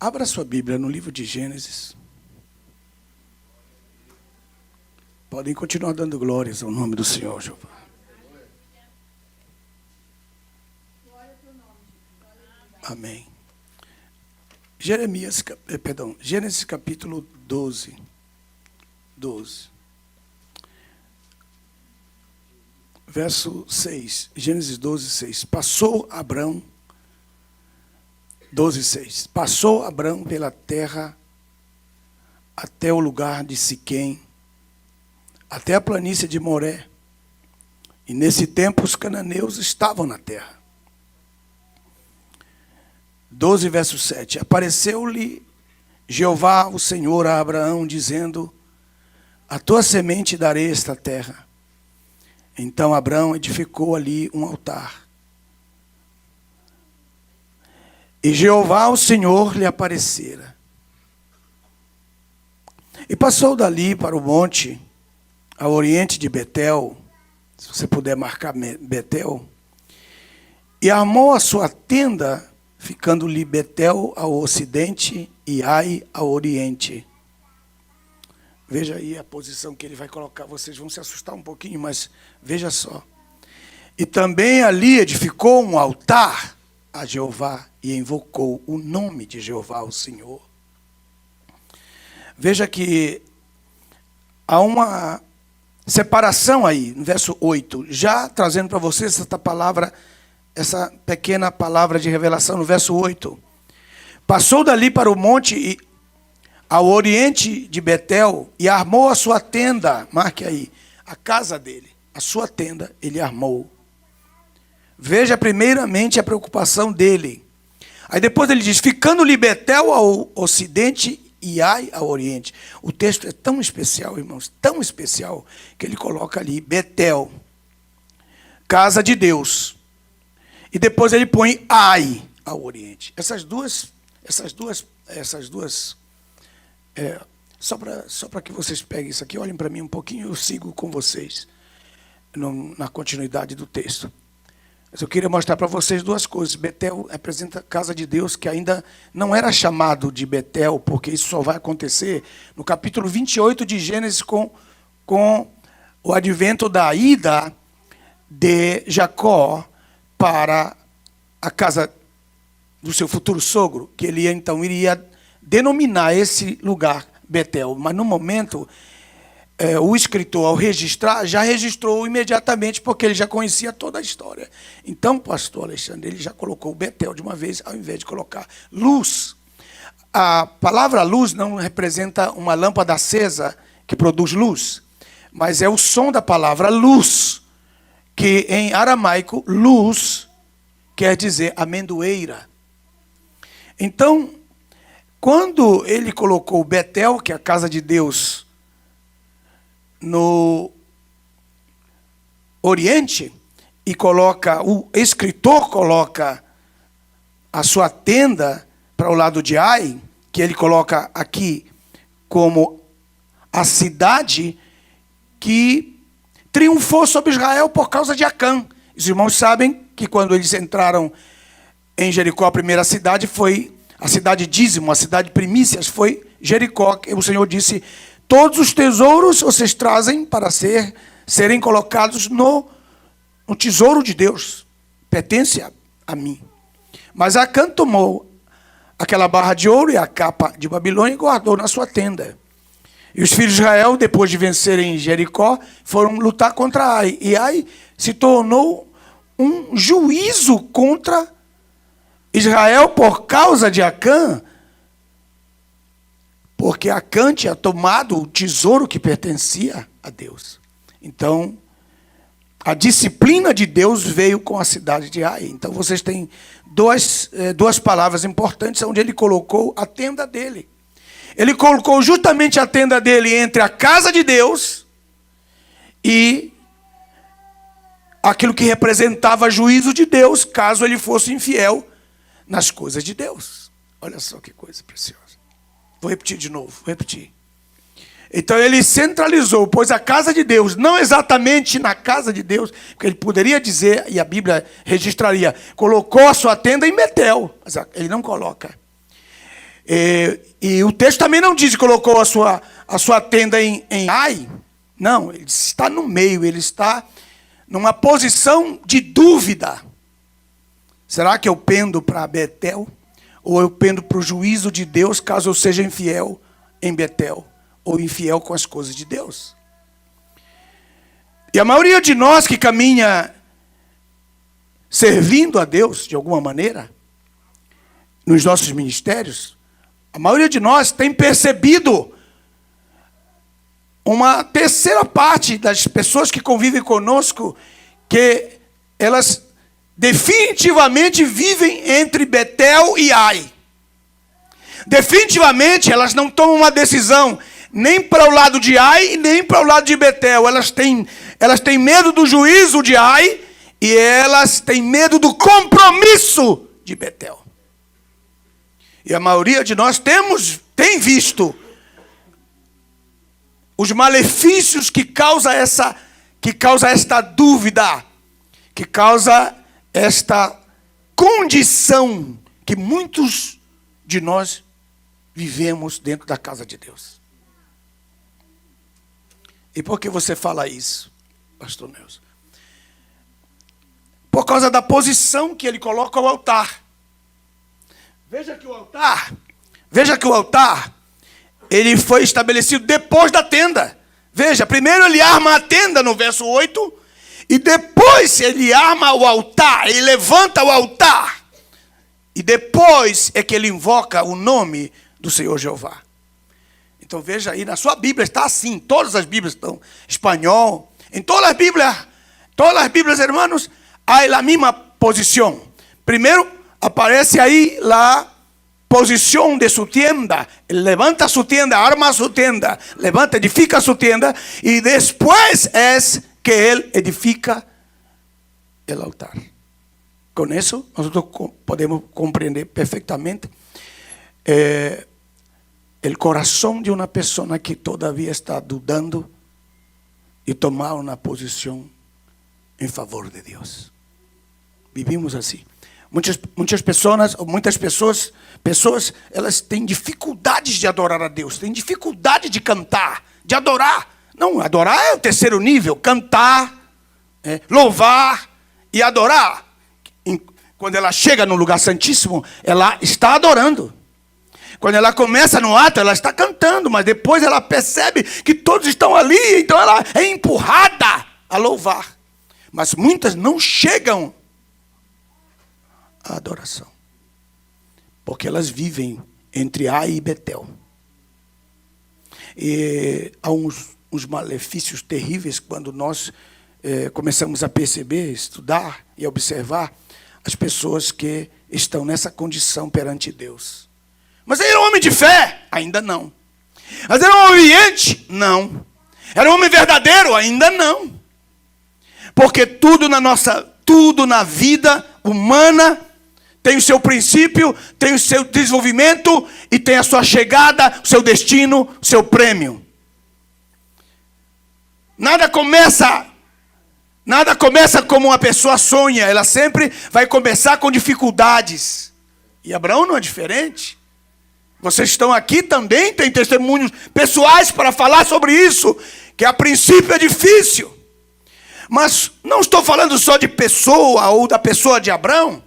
Abra sua Bíblia no livro de Gênesis. Podem continuar dando glórias ao nome do Senhor, Jeová. Amém. Gênesis capítulo 12. Verso 6. Gênesis 12, 6. Passou Abrão 12:6. Passou Abrão pela terra até o lugar de Siquém, até a planície de Moré. E nesse tempo os cananeus estavam na terra. 12, verso 7. Apareceu-lhe Jeová, o Senhor, a Abraão, dizendo: a tua semente darei esta terra. Então Abrão edificou ali um altar. E Jeová, o Senhor, lhe aparecera. E passou dali para o monte, ao oriente de Betel, se você puder marcar Betel, e armou a sua tenda, ficando-lhe Betel ao ocidente e Ai ao oriente. Veja aí a posição que ele vai colocar, vocês vão se assustar um pouquinho, mas veja só. E também ali edificou um altar a Jeová e invocou o nome de Jeová, o Senhor. Veja que há uma separação aí, no verso 8, já trazendo para vocês esta palavra, essa pequena palavra de revelação no verso 8. Passou dali para o monte ao oriente de Betel e armou a sua tenda, marque aí, a casa dele, a sua tenda ele armou. Veja primeiramente a preocupação dele. Aí depois ele diz, ficando-lhe Betel ao ocidente e Ai ao oriente. O texto é tão especial, irmãos, tão especial, que ele coloca ali, Betel, casa de Deus. E depois ele põe Ai ao oriente. Essas duas, só para que vocês peguem isso aqui, olhem para mim um pouquinho, eu sigo com vocês na continuidade do texto. Mas eu queria mostrar para vocês duas coisas. Betel representa a casa de Deus, que ainda não era chamado de Betel, porque isso só vai acontecer no capítulo 28 de Gênesis, com o advento da ida de Jacó para a casa do seu futuro sogro, que ele então iria denominar esse lugar Betel. Mas no momento, o escritor, ao registrar, já registrou imediatamente, porque ele já conhecia toda a história. Então, pastor Alexandre, ele já colocou Betel de uma vez, ao invés de colocar luz. A palavra luz não representa uma lâmpada acesa que produz luz, mas é o som da palavra luz, que em aramaico, luz quer dizer amendoeira. Então, quando ele colocou Betel, que é a casa de Deus, no Oriente, e o escritor coloca a sua tenda para o lado de Ai, que ele coloca aqui como a cidade que triunfou sobre Israel por causa de Acã. Os irmãos sabem que quando eles entraram em Jericó, a primeira cidade foi a cidade dízimo, a cidade primícias, foi Jericó. O Senhor disse: todos os tesouros vocês trazem para serem colocados no tesouro de Deus. Pertence a mim. Mas Acã tomou aquela barra de ouro e a capa de Babilônia e guardou na sua tenda. E os filhos de Israel, depois de vencerem Jericó, foram lutar contra Ai. E Ai se tornou um juízo contra Israel por causa de Acã, porque Acã tinha tomado o tesouro que pertencia a Deus. Então, a disciplina de Deus veio com a cidade de Ai. Então, vocês têm duas palavras importantes onde ele colocou a tenda dele. Ele colocou justamente a tenda dele entre a casa de Deus e aquilo que representava juízo de Deus, caso ele fosse infiel nas coisas de Deus. Olha só que coisa preciosa. Vou repetir de novo, vou repetir. Então ele centralizou, pôs a casa de Deus, não exatamente na casa de Deus, porque ele poderia dizer, e a Bíblia registraria, colocou a sua tenda em Betel, mas ele não coloca. E o texto também não diz que colocou a sua tenda em Ai. Não, ele está no meio, ele está numa posição de dúvida. Será que eu pendo para Betel? Ou eu pendo para o juízo de Deus, caso eu seja infiel em Betel? Ou infiel com as coisas de Deus? E a maioria de nós que caminha servindo a Deus, de alguma maneira, nos nossos ministérios, a maioria de nós tem percebido uma terceira parte das pessoas que convivem conosco, que elas definitivamente vivem entre Betel e Ai. Definitivamente elas não tomam uma decisão nem para o lado de Ai, nem para o lado de Betel. Elas têm medo do juízo de Ai e elas têm medo do compromisso de Betel. E a maioria de nós tem visto os malefícios que causa esta dúvida, que causa esta condição que muitos de nós vivemos dentro da casa de Deus. E por que você fala isso, pastor Nelson? Por causa da posição que ele coloca ao altar. Veja que o altar, ele foi estabelecido depois da tenda. Veja, primeiro ele arma a tenda no verso 8, e depois ele arma o altar, ele levanta o altar. E depois é que ele invoca o nome do Senhor Jeová. Então veja aí, na sua Bíblia está assim, todas as Bíblias estão em espanhol. Em todas as Bíblias, hermanos, há a mesma posição. Primeiro aparece aí la posición de su tienda. Él levanta su tienda, arma su tienda, levanta, edifica su tienda, y después es que él edifica el altar. Con eso nosotros podemos comprender perfectamente el corazón de una persona que todavía está dudando y tomar una posición en favor de Dios. Vivimos así. Muitas pessoas, elas têm dificuldades de adorar a Deus, têm dificuldade de cantar, de adorar. Não, adorar é o terceiro nível, cantar, louvar e adorar. Quando ela chega no lugar santíssimo, ela está adorando. Quando ela começa no ato, ela está cantando, mas depois ela percebe que todos estão ali, então ela é empurrada a louvar. Mas muitas não chegam à adoração, porque elas vivem entre Ai e Betel. E há uns malefícios terríveis quando nós começamos a perceber, estudar e observar as pessoas que estão nessa condição perante Deus. Mas ele era um homem de fé? Ainda não. Mas era um obediente? Não. Era um homem verdadeiro? Ainda não. Porque tudo na vida humana tem o seu princípio, tem o seu desenvolvimento e tem a sua chegada, o seu destino, o seu prêmio. Nada começa como uma pessoa sonha. Ela sempre vai começar com dificuldades. E Abraão não é diferente. Vocês estão aqui também, têm testemunhos pessoais para falar sobre isso, que a princípio é difícil. Mas não estou falando só de pessoa ou da pessoa de Abraão,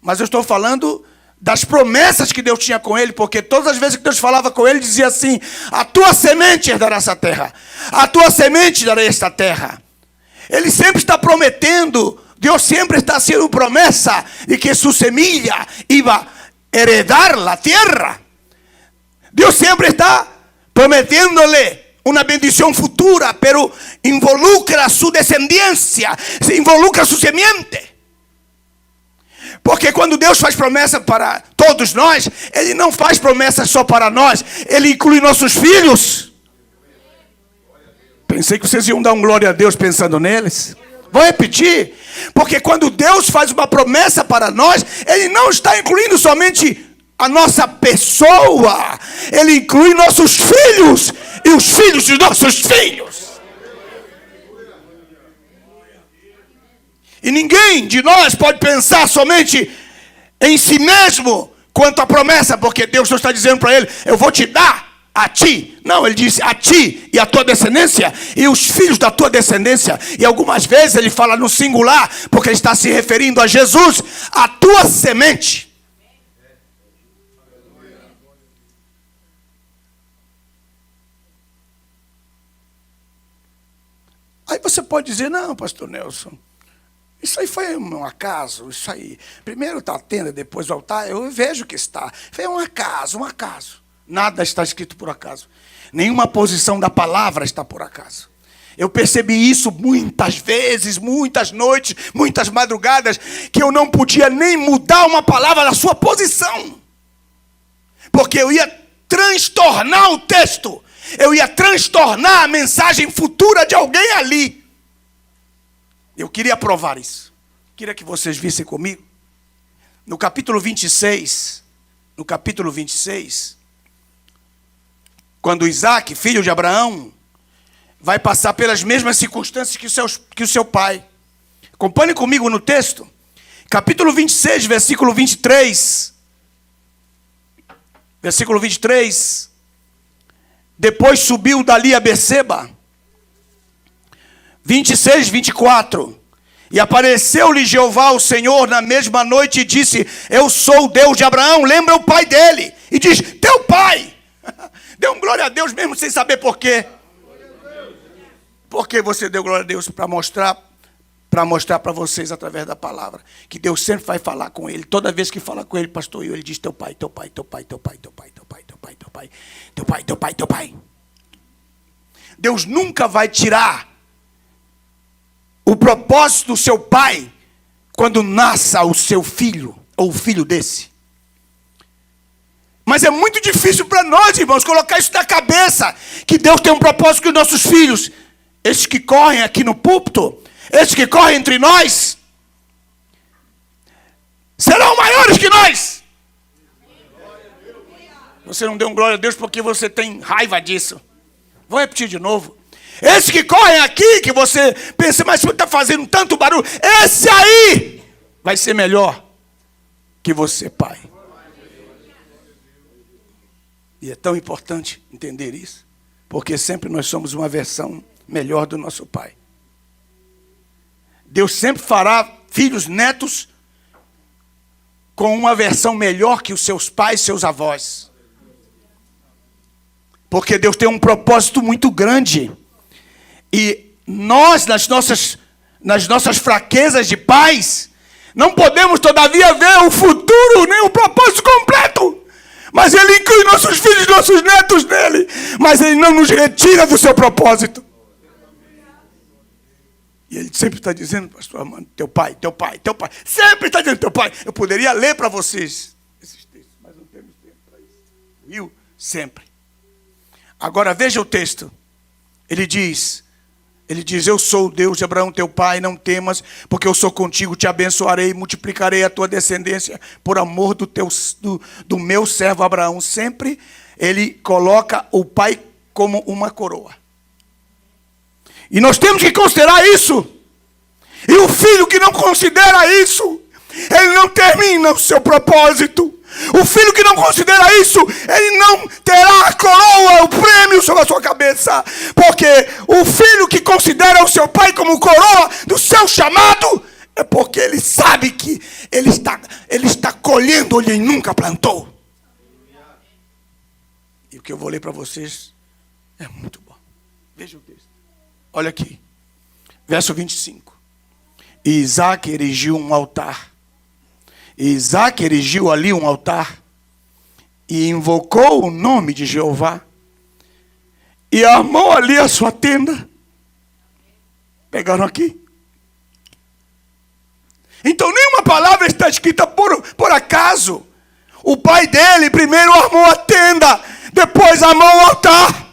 mas eu estou falando das promessas que Deus tinha com ele, porque todas as vezes que Deus falava com ele, dizia assim: a tua semente herdará essa terra, a tua semente dará esta terra. Ele sempre está prometendo, Deus sempre está haciendo promessa de que sua semilla iba a heredar a terra. Deus sempre está prometiéndole una bendición futura, pero involucra su descendencia, se involucra su semiente. Porque quando Deus faz promessa para todos nós, Ele não faz promessa só para nós, Ele inclui nossos filhos. Pensei que vocês iam dar um glória a Deus pensando neles. Vou repetir, porque quando Deus faz uma promessa para nós, Ele não está incluindo somente a nossa pessoa, Ele inclui nossos filhos e os filhos de nossos filhos. E ninguém de nós pode pensar somente em si mesmo quanto à promessa, porque Deus não está dizendo para ele, eu vou te dar a ti. Não, ele disse a ti e a tua descendência e os filhos da tua descendência. E algumas vezes ele fala no singular, porque ele está se referindo a Jesus, a tua semente. Aí você pode dizer, não, pastor Nelson, isso aí foi um acaso, isso aí. Primeiro está a tenda, depois o altar, eu vejo que está. Foi um acaso, um acaso. Nada está escrito por acaso. Nenhuma posição da palavra está por acaso. Eu percebi isso muitas vezes, muitas noites, muitas madrugadas, que eu não podia nem mudar uma palavra da sua posição. Porque eu ia transtornar o texto. Eu ia transtornar a mensagem futura de alguém ali. Eu queria provar isso. Queria que vocês vissem comigo. No capítulo 26, quando Isaac, filho de Abraão, vai passar pelas mesmas circunstâncias que o seu pai. Acompanhe comigo no texto. Capítulo 26, versículo 23. Versículo 23. Depois subiu dali a Berseba. 26, 24. E apareceu-lhe Jeová, o Senhor, na mesma noite e disse, eu sou o Deus de Abraão. Lembra o pai dele. E diz, teu pai. Deu um glória a Deus mesmo sem saber por quê. Por que você deu glória a Deus? Para mostrar para vocês através da palavra. Que Deus sempre vai falar com ele. Toda vez que fala com ele, pastor, ele diz, teu pai, teu pai, teu pai, teu pai, teu pai, teu pai, teu pai, teu pai, teu pai, teu pai, teu pai. Deus nunca vai tirar o propósito do seu pai quando nasça o seu filho, ou o filho desse. Mas é muito difícil para nós, irmãos, colocar isso na cabeça, que Deus tem um propósito com os nossos filhos. Esses que correm aqui no púlpito, esses que correm entre nós, serão maiores que nós. Você não deu um glória a Deus porque você tem raiva disso. Vou repetir de novo. Esses que correm aqui, que você pensa, mas você está fazendo tanto barulho, esse aí vai ser melhor que você, pai. E é tão importante entender isso, porque sempre nós somos uma versão melhor do nosso pai. Deus sempre fará filhos, netos, com uma versão melhor que os seus pais, seus avós. Porque Deus tem um propósito muito grande. E nós, nas nossas fraquezas de pais, não podemos todavia ver o futuro, nem o propósito completo. Mas Ele inclui nossos filhos, nossos netos nele. Mas Ele não nos retira do seu propósito. E Ele sempre está dizendo, pastor Armando, teu pai, teu pai, teu pai. Sempre está dizendo teu pai. Eu poderia ler para vocês esses textos, mas não temos tempo para isso. Viu? Sempre. Agora veja o texto. Ele diz, eu sou o Deus de Abraão teu pai, não temas, porque eu sou contigo, te abençoarei, multiplicarei a tua descendência por amor do meu servo Abraão. Sempre ele coloca o pai como uma coroa. E nós temos que considerar isso. E o filho que não considera isso, ele não termina o seu propósito. O filho que não considera isso, ele não terá a coroa, o prêmio sobre a sua cabeça. Porque o filho que considera o seu pai como coroa do seu chamado, é porque ele sabe que ele está colhendo onde ele nunca plantou. E o que eu vou ler para vocês é muito bom. Veja o texto. Olha aqui, verso 25. E Isaac erigiu um altar. E Isaac erigiu ali um altar. E invocou o nome de Jeová. E armou ali a sua tenda. Pegaram aqui? Então nenhuma palavra está escrita por acaso. O pai dele primeiro armou a tenda. Depois armou o altar.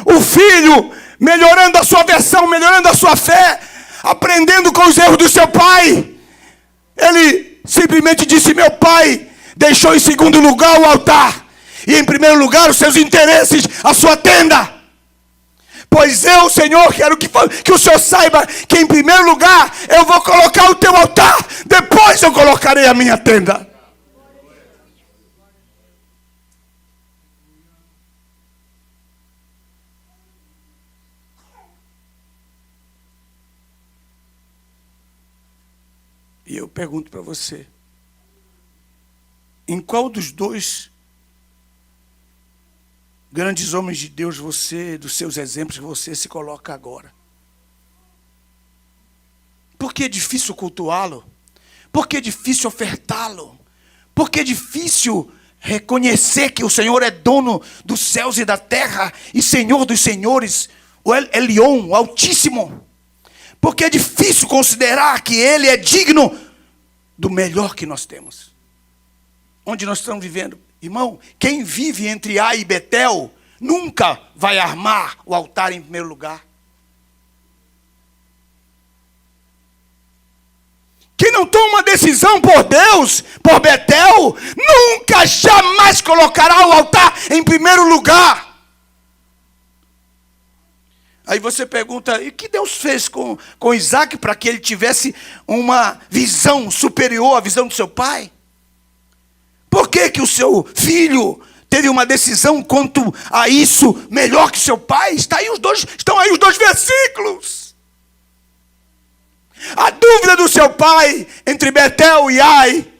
O filho, melhorando a sua versão, melhorando a sua fé, aprendendo com os erros do seu pai, ele simplesmente disse, meu pai deixou em segundo lugar o altar, e em primeiro lugar os seus interesses, a sua tenda. Pois eu, Senhor, quero que o Senhor saiba que em primeiro lugar eu vou colocar o teu altar, depois eu colocarei a minha tenda. E eu pergunto para você, em qual dos dois grandes homens de Deus dos seus exemplos, você se coloca agora? Por que é difícil cultuá-lo? Por que é difícil ofertá-lo? Por que é difícil reconhecer que o Senhor é dono dos céus e da terra e Senhor dos senhores, o Elion, o Altíssimo? Por que é difícil considerar que Ele é digno do melhor que nós temos? Onde nós estamos vivendo? Irmão, quem vive entre Ai e Betel nunca vai armar o altar em primeiro lugar. Quem não toma uma decisão por Deus, por Betel, nunca, jamais colocará o altar em primeiro lugar. Aí você pergunta, e o que Deus fez com Isaac para que ele tivesse uma visão superior à visão do seu pai? Por que o seu filho teve uma decisão quanto a isso melhor que seu pai? Estão aí os dois versículos. A dúvida do seu pai entre Betel e Ai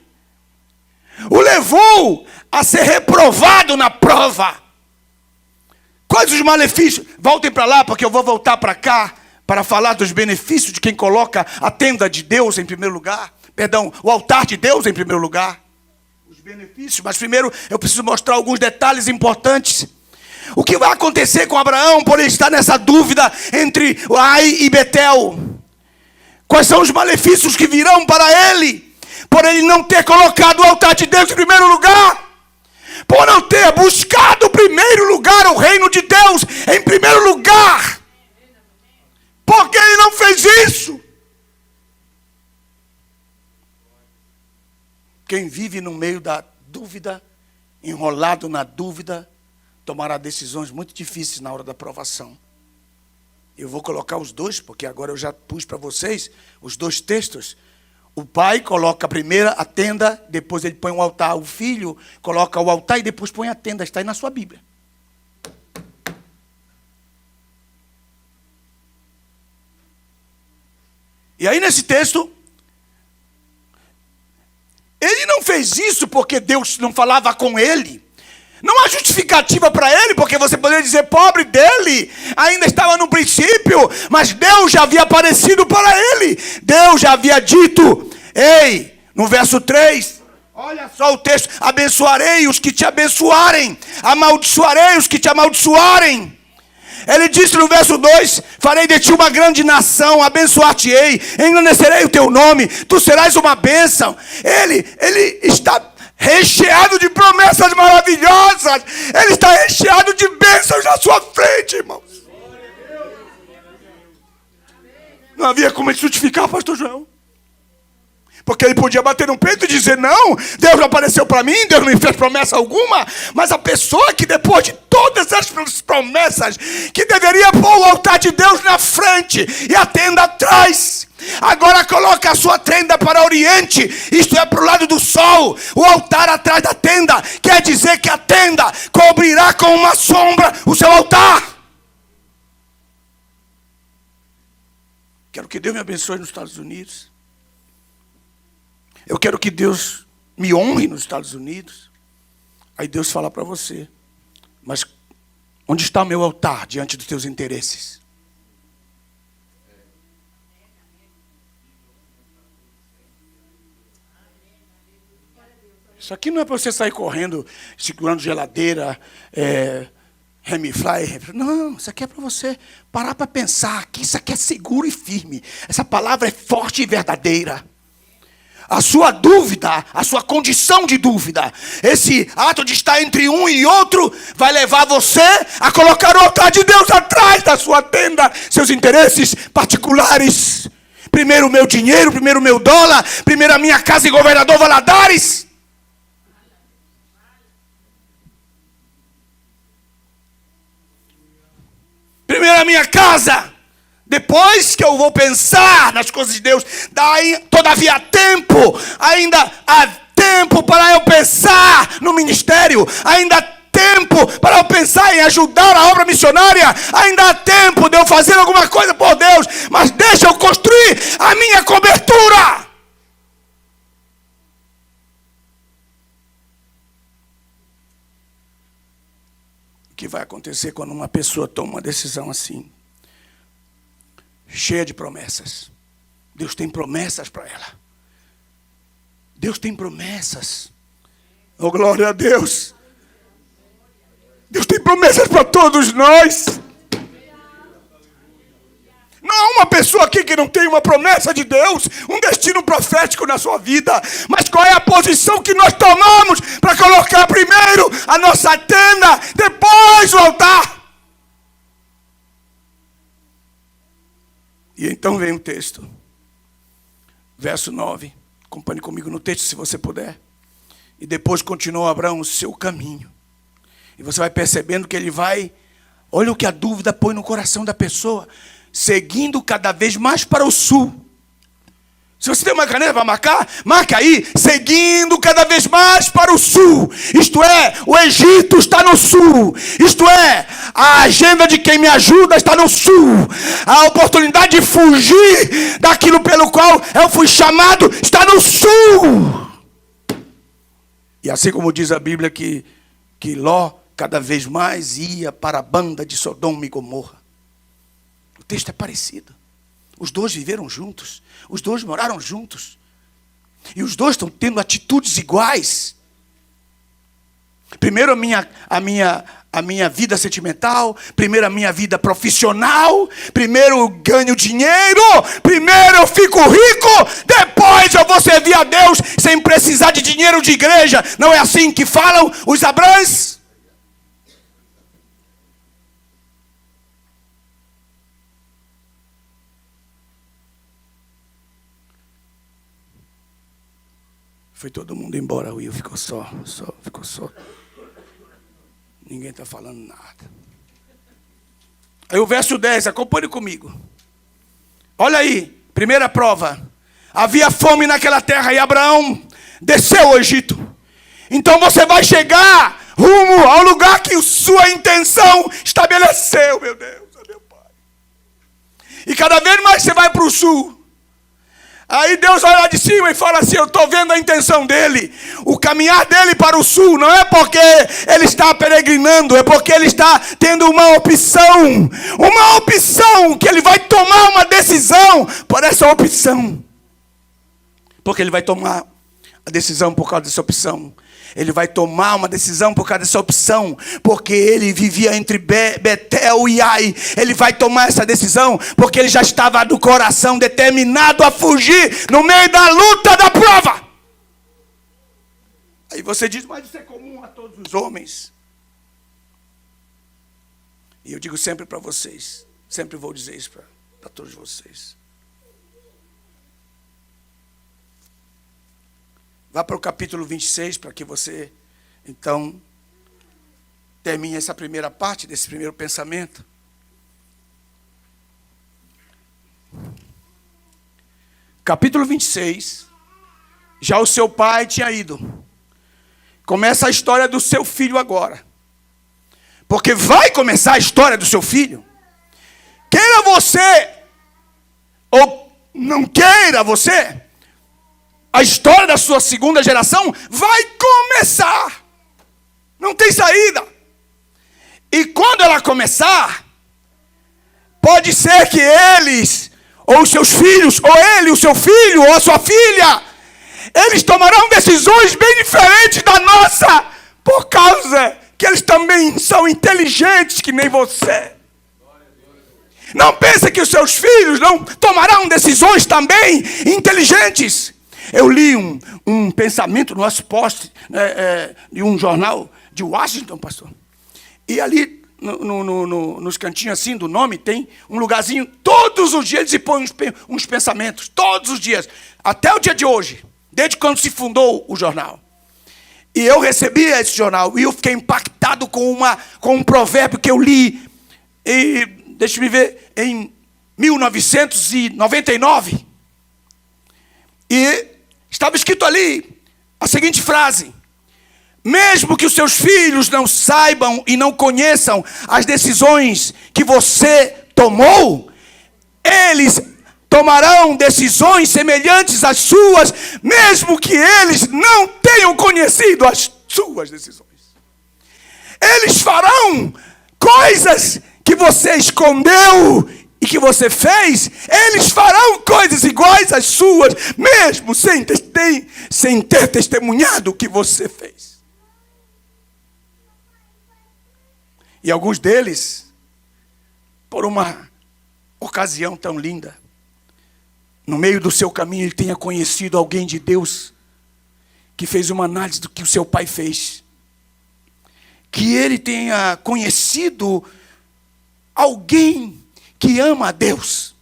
o levou a ser reprovado na prova. Quais os malefícios? Voltem para lá, porque eu vou voltar para cá para falar dos benefícios de quem coloca a tenda de Deus em primeiro lugar. Perdão, o altar de Deus em primeiro lugar. Os benefícios, mas primeiro eu preciso mostrar alguns detalhes importantes. O que vai acontecer com Abraão por ele estar nessa dúvida entre Ai e Betel? Quais são os malefícios que virão para ele, por ele não ter colocado o altar de Deus em primeiro lugar? Por não ter buscado em primeiro lugar o reino de Deus em primeiro lugar? Por que ele não fez isso? Quem vive no meio da dúvida, enrolado na dúvida, tomará decisões muito difíceis na hora da provação. Eu vou colocar os dois, porque agora eu já pus para vocês os dois textos. O pai coloca primeiro a tenda, depois ele põe o altar. O filho coloca o altar e depois põe a tenda. Está aí na sua Bíblia. E aí nesse texto, ele não fez isso porque Deus não falava com ele. Não há justificativa para ele, porque você poderia dizer, pobre dele, ainda estava no princípio, mas Deus já havia aparecido para ele. Deus já havia dito, ei, no verso 3, olha só o texto, abençoarei os que te abençoarem, amaldiçoarei os que te amaldiçoarem. Ele disse no verso 2, farei de ti uma grande nação, abençoar-te-ei, engrandecerei o teu nome, tu serás uma bênção. Ele está recheado de promessas maravilhosas. Ele está recheado de bênçãos na sua frente, irmãos. Não havia como ele justificar, pastor João. Porque ele podia bater no peito e dizer, não, Deus não apareceu para mim, Deus não me fez promessa alguma. Mas a pessoa que depois de todas as promessas, que deveria pôr o altar de Deus na frente e a tenda atrás, agora coloca a sua tenda para o oriente, isto é, para o lado do sol, o altar atrás da tenda, quer dizer que a tenda cobrirá com uma sombra o seu altar. Quero que Deus me abençoe nos Estados Unidos. Eu quero que Deus me honre nos Estados Unidos. Aí Deus fala para você, mas onde está o meu altar diante dos teus interesses? Isso aqui não é para você sair correndo, segurando geladeira, Remifly. Não, isso aqui é para você parar para pensar que isso aqui é seguro e firme. Essa palavra é forte e verdadeira. A sua dúvida, a sua condição de dúvida, esse ato de estar entre um e outro, vai levar você a colocar o altar de Deus atrás da sua tenda, seus interesses particulares. Primeiro o meu dinheiro, primeiro o meu dólar, primeiro a minha casa em Governador Valadares. Primeiro a minha casa. Depois que eu vou pensar nas coisas de Deus, daí, todavia ainda há tempo para eu pensar no ministério, ainda há tempo para eu pensar em ajudar a obra missionária, ainda há tempo de eu fazer alguma coisa por Deus, mas deixa eu construir a minha cobertura. que vai acontecer quando uma pessoa toma uma decisão assim, cheia de promessas. Deus tem promessas para ela. Deus tem promessas. Oh, glória a Deus. Deus tem promessas para todos nós. Não há uma pessoa aqui que não tem uma promessa de Deus, um destino profético na sua vida. Mas qual é a posição que nós tomamos para colocar primeiro a nossa tenda, depois o altar? E então vem o texto. Verso 9. Acompanhe comigo no texto, se você puder. E depois continuou Abraão o seu caminho. E você vai percebendo que ele vai... Olha o que a dúvida põe no coração da pessoa. Seguindo cada vez mais para o sul. Se você tem uma caneta para marcar, marca aí. Seguindo cada vez mais para o sul. Isto é, o Egito está no sul. Isto é, a agenda de quem me ajuda está no sul. A oportunidade de fugir daquilo pelo qual eu fui chamado está no sul. E assim como diz a Bíblia que Ló cada vez mais ia para a banda de Sodoma e Gomorra. O texto é parecido. Os dois viveram juntos. Os dois moraram juntos. E os dois estão tendo atitudes iguais. Primeiro a minha vida sentimental. Primeiro a minha vida profissional. Primeiro eu ganho dinheiro. Primeiro eu fico rico. Depois eu vou servir a Deus sem precisar de dinheiro de igreja. Não é assim que falam os Abrães? Foi todo mundo embora, o Will ficou só. Ninguém está falando nada. Aí o verso 10, acompanhe comigo. Olha aí, primeira prova. Havia fome naquela terra e Abraão desceu ao Egito. Então você vai chegar rumo ao lugar que sua intenção estabeleceu, meu Deus, meu Pai. E cada vez mais você vai para o sul. Aí Deus olha lá de cima e fala assim, eu estou vendo a intenção dele. O caminhar dele para o sul não é porque ele está peregrinando, é porque ele está tendo uma opção. Uma opção que ele vai tomar uma decisão por essa opção. Porque ele vai tomar a decisão por causa dessa opção. Ele vai tomar uma decisão por causa dessa opção. Porque ele vivia entre Betel e Ai. Ele vai tomar essa decisão porque ele já estava do coração determinado a fugir no meio da luta, da prova. Aí você diz, mas isso é comum a todos os homens. E eu digo sempre para vocês, sempre vou dizer isso para todos vocês. Vá para o capítulo 26, para que você, então, termine essa primeira parte, desse primeiro pensamento. Capítulo 26, já o seu pai tinha ido. Começa a história do seu filho agora. Porque vai começar a história do seu filho. Queira você, ou não queira você, a história da sua segunda geração vai começar. Não tem saída. E quando ela começar, pode ser que eles, ou os seus filhos, ou ele, o seu filho, ou a sua filha, eles tomarão decisões bem diferentes da nossa, por causa que eles também são inteligentes que nem você. Não pense que os seus filhos não tomarão decisões também inteligentes. Eu li um pensamento no nosso post de um jornal de Washington, pastor. E ali, nos cantinhos assim do nome, tem um lugarzinho. Todos os dias eles põem uns pensamentos. Todos os dias. Até o dia de hoje. Desde quando se fundou o jornal. E eu recebi esse jornal. E eu fiquei impactado com um provérbio que eu li. E, deixa-me ver, em 1999. E estava escrito ali a seguinte frase: mesmo que os seus filhos não saibam e não conheçam as decisões que você tomou, eles tomarão decisões semelhantes às suas, mesmo que eles não tenham conhecido as suas decisões. eles farão coisas que você escondeu e que você fez, eles farão coisas iguais às suas, mesmo sem ter testemunhado o que você fez. E alguns deles, por uma ocasião tão linda, no meio do seu caminho ele tenha conhecido alguém de Deus, que fez uma análise do que o seu pai fez. Que ele tenha conhecido alguém que ama a Deus,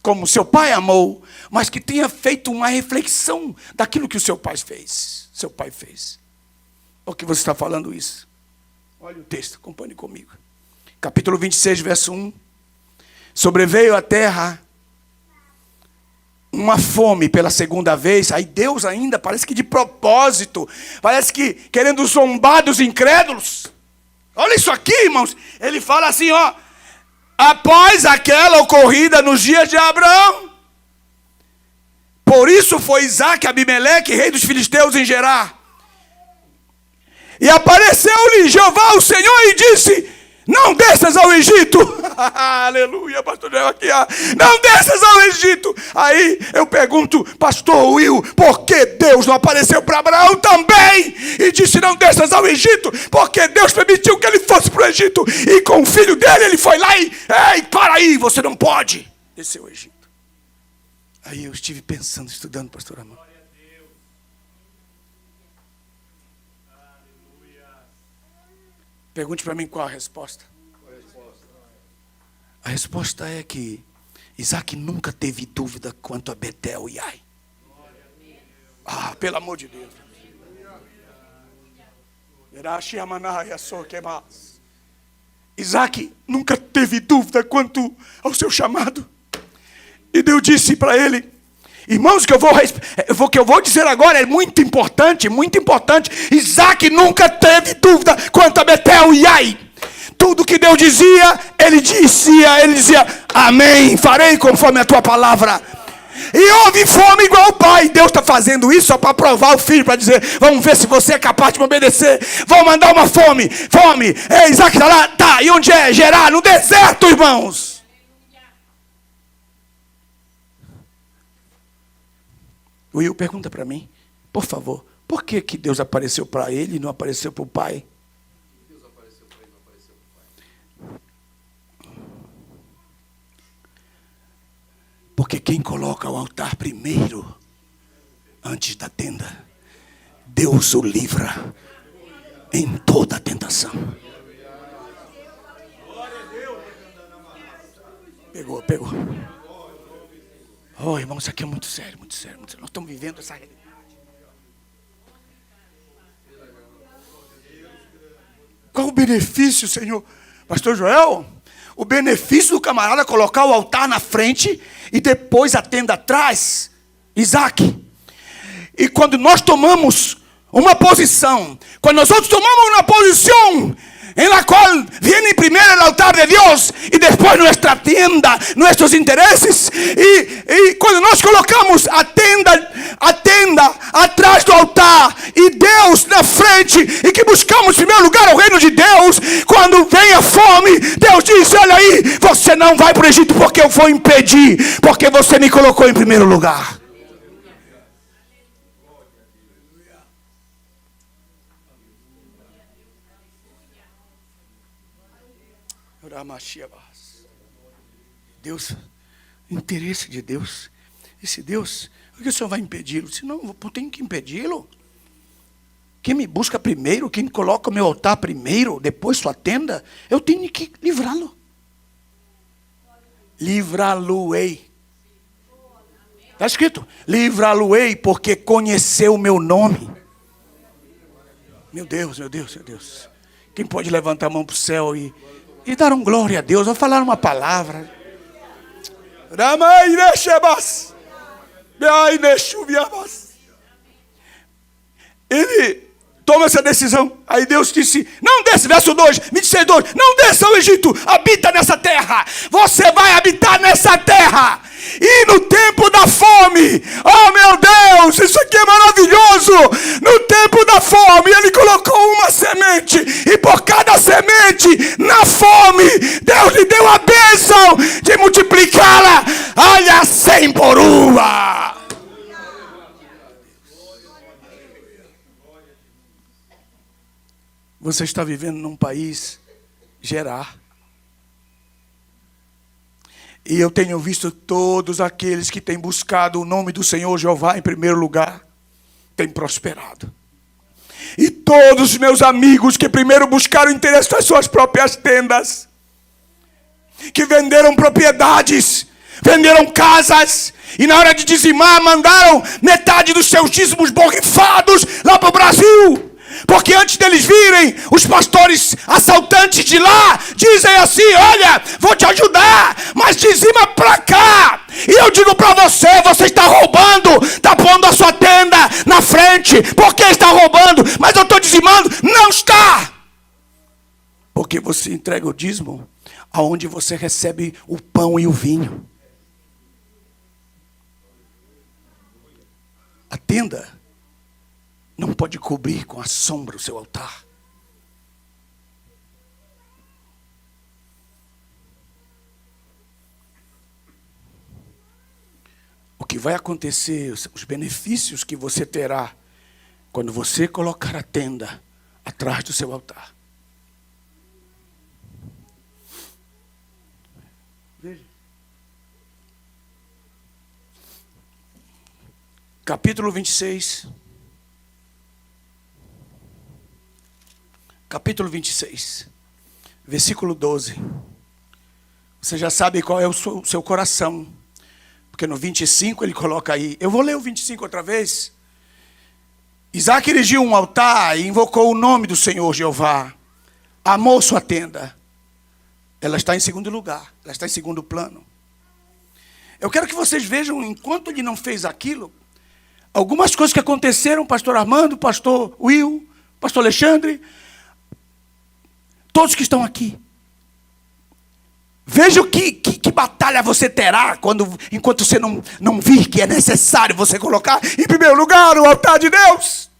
como seu pai amou, mas que tenha feito uma reflexão daquilo que o seu pai fez. Seu pai fez. Por que você está falando isso? Olha o texto, acompanhe comigo. Capítulo 26, verso 1. Sobreveio à terra uma fome pela segunda vez. Aí Deus ainda, parece que de propósito, parece que querendo zombar dos incrédulos. Olha isso aqui, irmãos. Ele fala assim, ó. Após aquela ocorrida nos dias de Abraão. Por isso foi Isaque, Abimeleque, rei dos filisteus em Gerar. E apareceu-lhe Jeová o Senhor e disse: não desças ao Egito. Aleluia, pastor Joel aqui. Não desças ao Egito. Aí eu pergunto, pastor Will, por que Deus não apareceu para Abraão também? E disse, não desças ao Egito. Porque Deus permitiu que ele fosse para o Egito. E com o filho dele ele foi lá e... Ei, para aí, você não pode descer ao Egito. Aí eu estive pensando, estudando, pastor Amor. Pergunte para mim qual a resposta. A resposta é que Isaque nunca teve dúvida quanto a Betel e Ai. Pelo amor de Deus. Isaque nunca teve dúvida quanto ao seu chamado. E Deus disse para ele, irmãos, o que eu vou dizer agora é muito importante, muito importante. Isaque nunca teve dúvida quanto a Betel e Ai. Tudo que Deus dizia, ele dizia, amém, farei conforme a tua palavra. E houve fome igual o pai. Deus está fazendo isso só para provar o filho, para dizer, vamos ver se você é capaz de me obedecer. Vou mandar uma fome. Isaque está lá, tá, e onde é? Gerar, no deserto, irmãos. Will, pergunta para mim, por favor, por que Deus apareceu para ele e não apareceu para o pai? Deus apareceu para ele e não apareceu para o pai. Porque quem coloca o altar primeiro, antes da tenda, Deus o livra em toda a tentação. Pegou. Oh, irmão, isso aqui é muito sério, muito sério, muito sério. Nós estamos vivendo essa realidade. Qual o benefício, Senhor? Pastor Joel, o benefício do camarada colocar o altar na frente e depois a tenda atrás, Isaque. E quando nós tomamos uma posição, quando nós tomamos uma posição en la cual viene primero el altar de Dios y después nuestra tienda, nuestros intereses, y cuando nós colocamos a tenda atrás do altar e Deus na frente, e que buscamos em primeiro lugar o reino de Deus, quando vem a fome, Deus diz, olha aí, você não vai para o Egito porque eu vou impedir, porque você me colocou em primeiro lugar. Deus, interesse de Deus. Esse Deus, por que o Senhor vai impedi-lo? Senão eu tenho que impedi-lo. Quem me busca primeiro, quem coloca o meu altar primeiro, depois sua tenda, eu tenho que livrá-lo. Livrá-lo-ei. Está escrito, livrá-lo-ei porque conheceu o meu nome. Meu Deus. Quem pode levantar a mão para o céu e dar um glória a Deus? Vou falar uma palavra. Ele toma essa decisão. Aí Deus disse, não desça, verso 2, 26:2, não desça ao Egito, habita nessa terra. Você vai habitar nessa terra. E no tempo da fome, oh meu Deus, isso aqui é maravilhoso. No tempo da fome, ele colocou uma semente, e por cada semente, na fome, Deus lhe deu a bênção de multiplicá-la. Olha, 100 por uma. Você está vivendo num país Gerar. E eu tenho visto todos aqueles que têm buscado o nome do Senhor Jeová em primeiro lugar, têm prosperado. E todos os meus amigos que primeiro buscaram interesse nas suas próprias tendas, que venderam propriedades, venderam casas, e na hora de dizimar, mandaram metade dos seus dízimos borrifados lá para o Brasil. Porque antes deles virem, os pastores assaltantes de lá dizem assim: olha, vou te ajudar, mas dizima para cá. E eu digo para você, você está roubando, está pondo a sua tenda na frente. Por que está roubando? Mas eu estou dizimando. Não está. Porque você entrega o dízimo aonde você recebe o pão e o vinho. A tenda não pode cobrir com a sombra o seu altar. O que vai acontecer, os benefícios que você terá quando você colocar a tenda atrás do seu altar. Veja. Capítulo 26. Capítulo 26, versículo 12. Você já sabe qual é o seu coração. Porque no 25 ele coloca aí. Eu vou ler o 25 outra vez. Isaac erigiu um altar e invocou o nome do Senhor Jeová. Amou sua tenda. Ela está em segundo lugar. Ela está em segundo plano. Eu quero que vocês vejam, enquanto ele não fez aquilo, algumas coisas que aconteceram, pastor Armando, pastor Will, pastor Alexandre, todos que estão aqui. Veja que batalha você terá enquanto você não vir que é necessário você colocar em primeiro lugar o altar de Deus.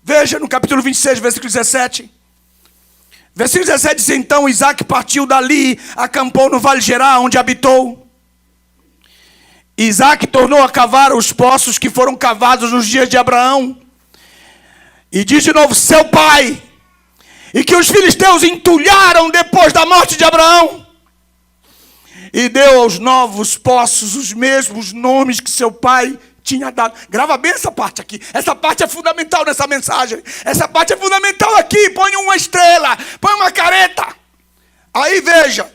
Veja no capítulo 26, versículo 17. Versículo 17 diz: então Isaac partiu dali, acampou no Vale de Gerar, onde habitou. Isaac tornou a cavar os poços que foram cavados nos dias de Abraão. E diz de novo: seu pai. E que os filisteus entulharam depois da morte de Abraão. E deu aos novos poços os mesmos nomes que seu pai tinha dado. Grava bem essa parte aqui. Essa parte é fundamental nessa mensagem. Essa parte é fundamental aqui. Põe uma estrela, põe uma careta. Aí veja.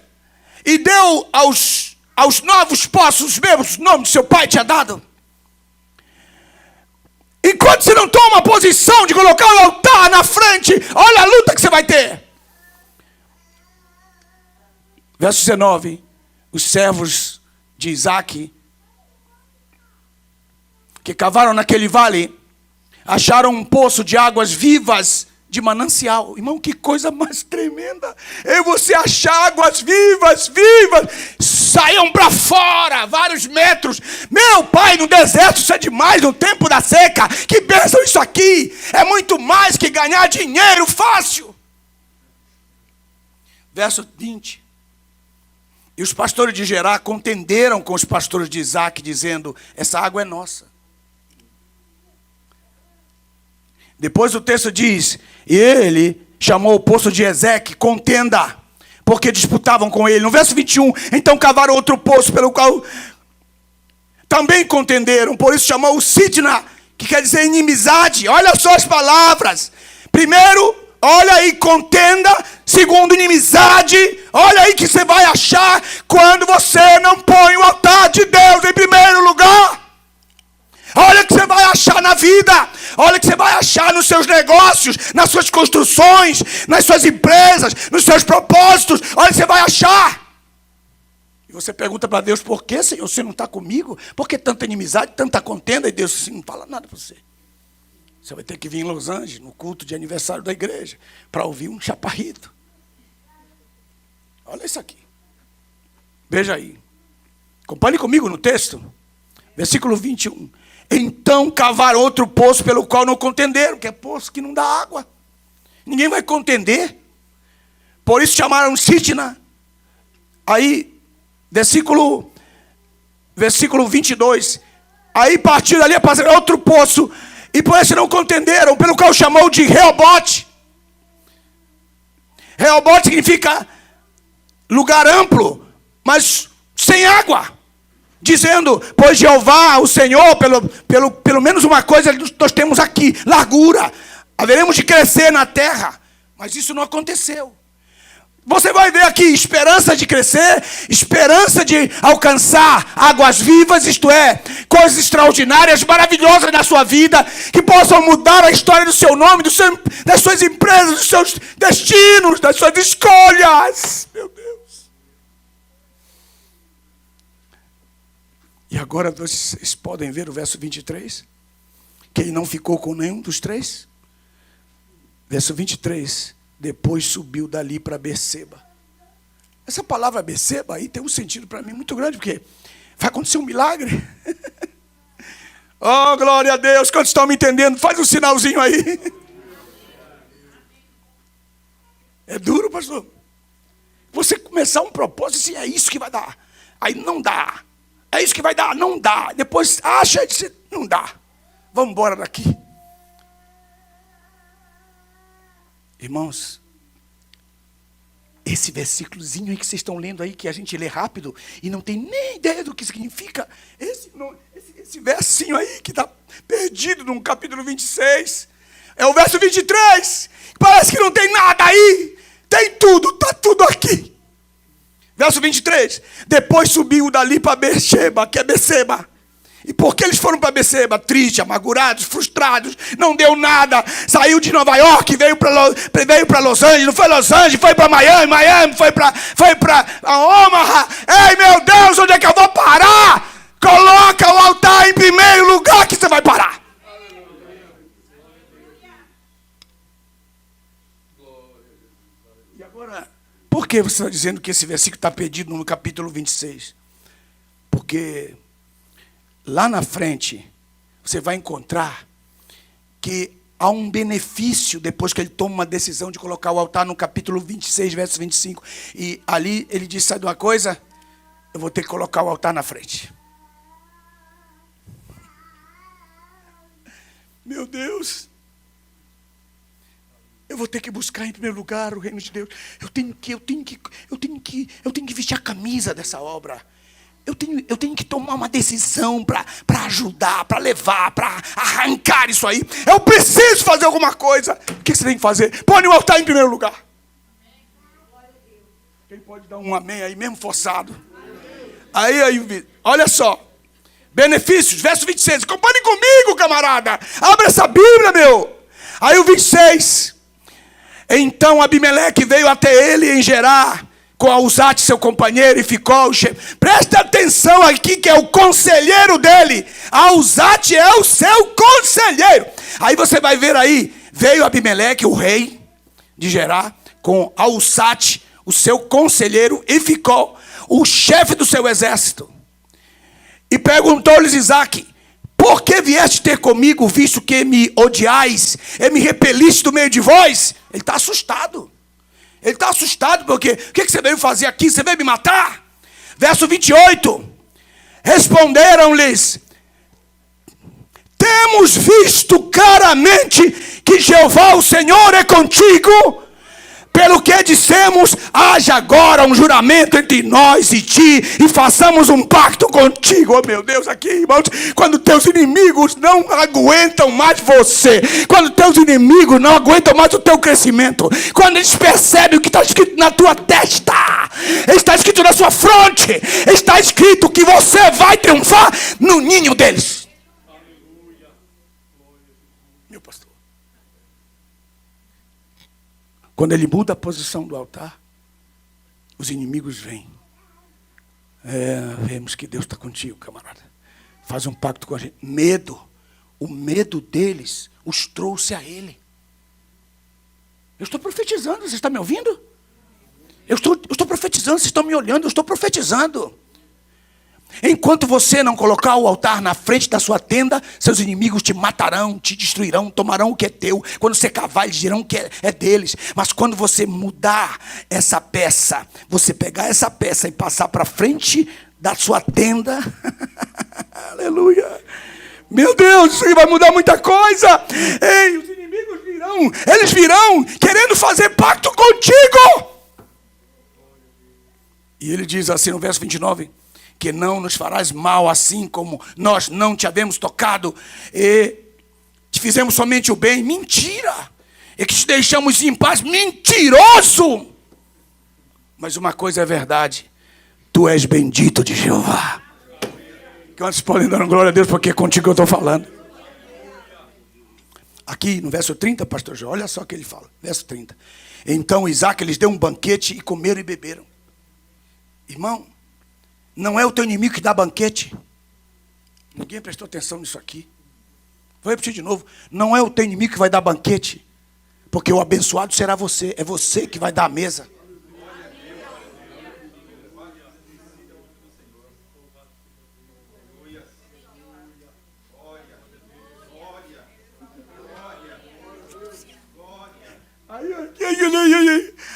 E deu aos novos poços os mesmos nomes que seu pai tinha dado. Enquanto você não toma a posição de colocar o altar na frente, olha a luta que você vai ter. Verso 19. Os servos de Isaac, que cavaram naquele vale, acharam um poço de águas vivas de manancial. Irmão, que coisa mais tremenda. E você achar águas vivas, saíam para fora, vários metros. Meu pai, no deserto isso é demais, no tempo da seca. Que bênção isso aqui. É muito mais que ganhar dinheiro fácil. Verso 20. E os pastores de Gerar contenderam com os pastores de Isaac, dizendo: essa água é nossa. Depois o texto diz: e ele chamou o poço de Ezeque contenda, porque disputavam com ele. No verso 21, então cavaram outro poço, pelo qual também contenderam. Por isso chamou o Sidna, que quer dizer inimizade. Olha só as palavras. Primeiro, olha aí, contenda. Segundo, inimizade. Olha aí que você vai achar quando você não põe o altar de Deus em primeiro lugar. Olha o que você vai achar na vida. Olha o que você vai achar nos seus negócios, nas suas construções, nas suas empresas, nos seus propósitos. Olha o que você vai achar. E você pergunta para Deus: por que, Senhor, você não está comigo? Por que tanta inimizade, tanta contenda? E Deus assim, não fala nada para você. Você vai ter que vir em Los Angeles, no culto de aniversário da igreja, para ouvir um chaparrito. Olha isso aqui. Veja aí. Acompanhe comigo no texto. Versículo 21. Então cavaram outro poço pelo qual não contenderam, que é poço que não dá água. Ninguém vai contender. Por isso chamaram Sitna. Aí, versículo 22. Aí partiram dali para outro poço. E por isso não contenderam, pelo qual chamou de Reobote. Reobote significa lugar amplo, mas sem água. Dizendo, pois Jeová, o Senhor, pelo menos uma coisa nós temos aqui, largura. Haveremos de crescer na terra. Mas isso não aconteceu. Você vai ver aqui esperança de crescer, esperança de alcançar águas vivas, isto é, coisas extraordinárias, maravilhosas na sua vida, que possam mudar a história do seu nome, das suas empresas, dos seus destinos, das suas escolhas. Meu Deus. E agora vocês podem ver o verso 23, que ele não ficou com nenhum dos três. Verso 23, depois subiu dali para Berseba. Essa palavra Berseba aí tem um sentido para mim muito grande, porque vai acontecer um milagre. Oh, glória a Deus, quantos estão me entendendo? Faz um sinalzinho aí. É duro, pastor. Você começar um propósito assim, é isso que vai dar. Aí não dá. É isso que vai dar, não dá. Depois acha e diz, não dá. Vamos embora daqui. Irmãos, esse versículozinho aí que vocês estão lendo aí, que a gente lê rápido e não tem nem ideia do que significa, esse versinho aí que está perdido no capítulo 26, é o verso 23, parece que não tem nada aí, tem tudo, está tudo aqui. Verso 23, depois subiu dali para Berseba, que é Berseba. E por que eles foram para Berseba? Tristes, amargurados, frustrados, não deu nada. Saiu de Nova York, veio para Los Angeles, não foi Los Angeles, foi para Miami foi para Omaha. Ei, meu Deus, onde é que eu vou parar? Coloca o altar em primeiro lugar que você vai parar. E agora, por que você está dizendo que esse versículo está perdido no capítulo 26? Porque lá na frente, você vai encontrar que há um benefício depois que ele toma uma decisão de colocar o altar no capítulo 26, verso 25. E ali ele diz, sabe uma coisa? Eu vou ter que colocar o altar na frente. Meu Deus. Eu vou ter que buscar em primeiro lugar o reino de Deus. Eu tenho que vestir a camisa dessa obra. Eu tenho que tomar uma decisão para ajudar, para levar, para arrancar isso aí. Eu preciso fazer alguma coisa. O que você tem que fazer? Põe o altar em primeiro lugar. Quem pode dar um amém aí, mesmo forçado? Aí, olha só. Benefícios, verso 26. Acompanhe comigo, camarada. Abre essa Bíblia, meu. Aí o 26. Então Abimeleque veio até ele em Gerar, com Auzate, seu companheiro, e ficou. Presta atenção aqui, que é o conselheiro dele. Auzate é o seu conselheiro. Aí você vai ver aí, veio Abimeleque, o rei de Gerar, com Auzate, o seu conselheiro, e ficou o chefe do seu exército. E perguntou-lhes Isaque, por que vieste ter comigo, visto que me odiais, e me repeliste do meio de vós? Ele está assustado. Ele está assustado porque, o que você veio fazer aqui? Você veio me matar? Verso 28. Responderam-lhes, temos visto claramente que Jeová, o Senhor, é contigo. Pelo que dissemos, haja agora um juramento entre nós e ti, e façamos um pacto contigo. Oh meu Deus, aqui, irmãos, quando teus inimigos não aguentam mais você, quando teus inimigos não aguentam mais o teu crescimento, quando eles percebem o que está escrito na tua testa, está escrito na sua fronte, está escrito que você vai triunfar no ninho deles. Meu pastor, quando ele muda a posição do altar, os inimigos vêm. Vemos que Deus está contigo, camarada. Faz um pacto com a gente. Medo. O medo deles os trouxe a ele. Eu estou profetizando, você está me ouvindo? Eu estou profetizando, vocês estão me olhando, eu estou profetizando. Enquanto você não colocar o altar na frente da sua tenda, seus inimigos te matarão, te destruirão, tomarão o que é teu. Quando você cavar, eles dirão que é deles. Mas quando você mudar essa peça, você pegar essa peça e passar para frente da sua tenda, aleluia, meu Deus, isso aí vai mudar muita coisa. Ei, os inimigos virão, eles virão querendo fazer pacto contigo. E ele diz assim no verso 29, que não nos farás mal assim como nós não te havemos tocado e te fizemos somente o bem. Mentira! E que te deixamos em paz. Mentiroso! Mas uma coisa é verdade, tu és bendito de Jeová. Quantos podem dar glória a Deus, porque é contigo que eu estou falando. Aqui no verso 30, pastor João, olha só o que ele fala, verso 30. Então Isaac lhes deu um banquete e comeram e beberam. Irmão, não é o teu inimigo que dá banquete. Ninguém prestou atenção nisso aqui. Vou repetir de novo. Não é o teu inimigo que vai dar banquete, porque o abençoado será você. É você que vai dar a mesa.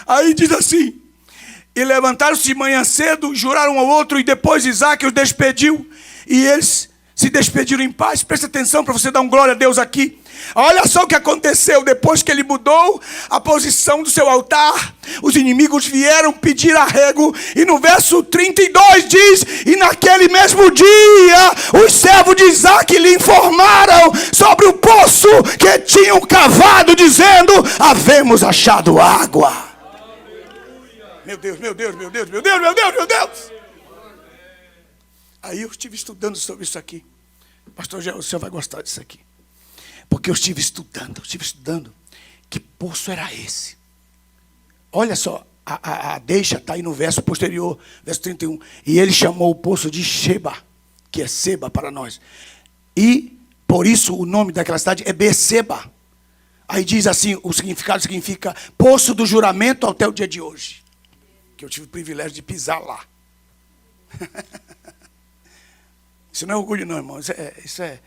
Aí diz assim: e levantaram-se de manhã cedo, juraram um ao outro, e depois Isaac os despediu, e eles se despediram em paz. Presta atenção para você dar um glória a Deus aqui. Olha só o que aconteceu depois que ele mudou a posição do seu altar. Os inimigos vieram pedir arrego, e no verso 32 diz: e naquele mesmo dia os servos de Isaac lhe informaram sobre o poço que tinham cavado, dizendo: havemos achado água. Meu Deus, meu Deus, meu Deus, meu Deus, meu Deus, meu Deus. Aí eu estive estudando sobre isso aqui. Pastor Gé, o senhor vai gostar disso aqui. Porque eu estive estudando. Que poço era esse? Olha só, a deixa está aí no verso posterior, verso 31. E ele chamou o poço de Sheba, que é Seba para nós. E por isso o nome daquela cidade é Beceba. Aí diz assim, o significado significa poço do juramento até o dia de hoje. Que eu tive o privilégio de pisar lá. Isso não é orgulho não, irmão. Isso é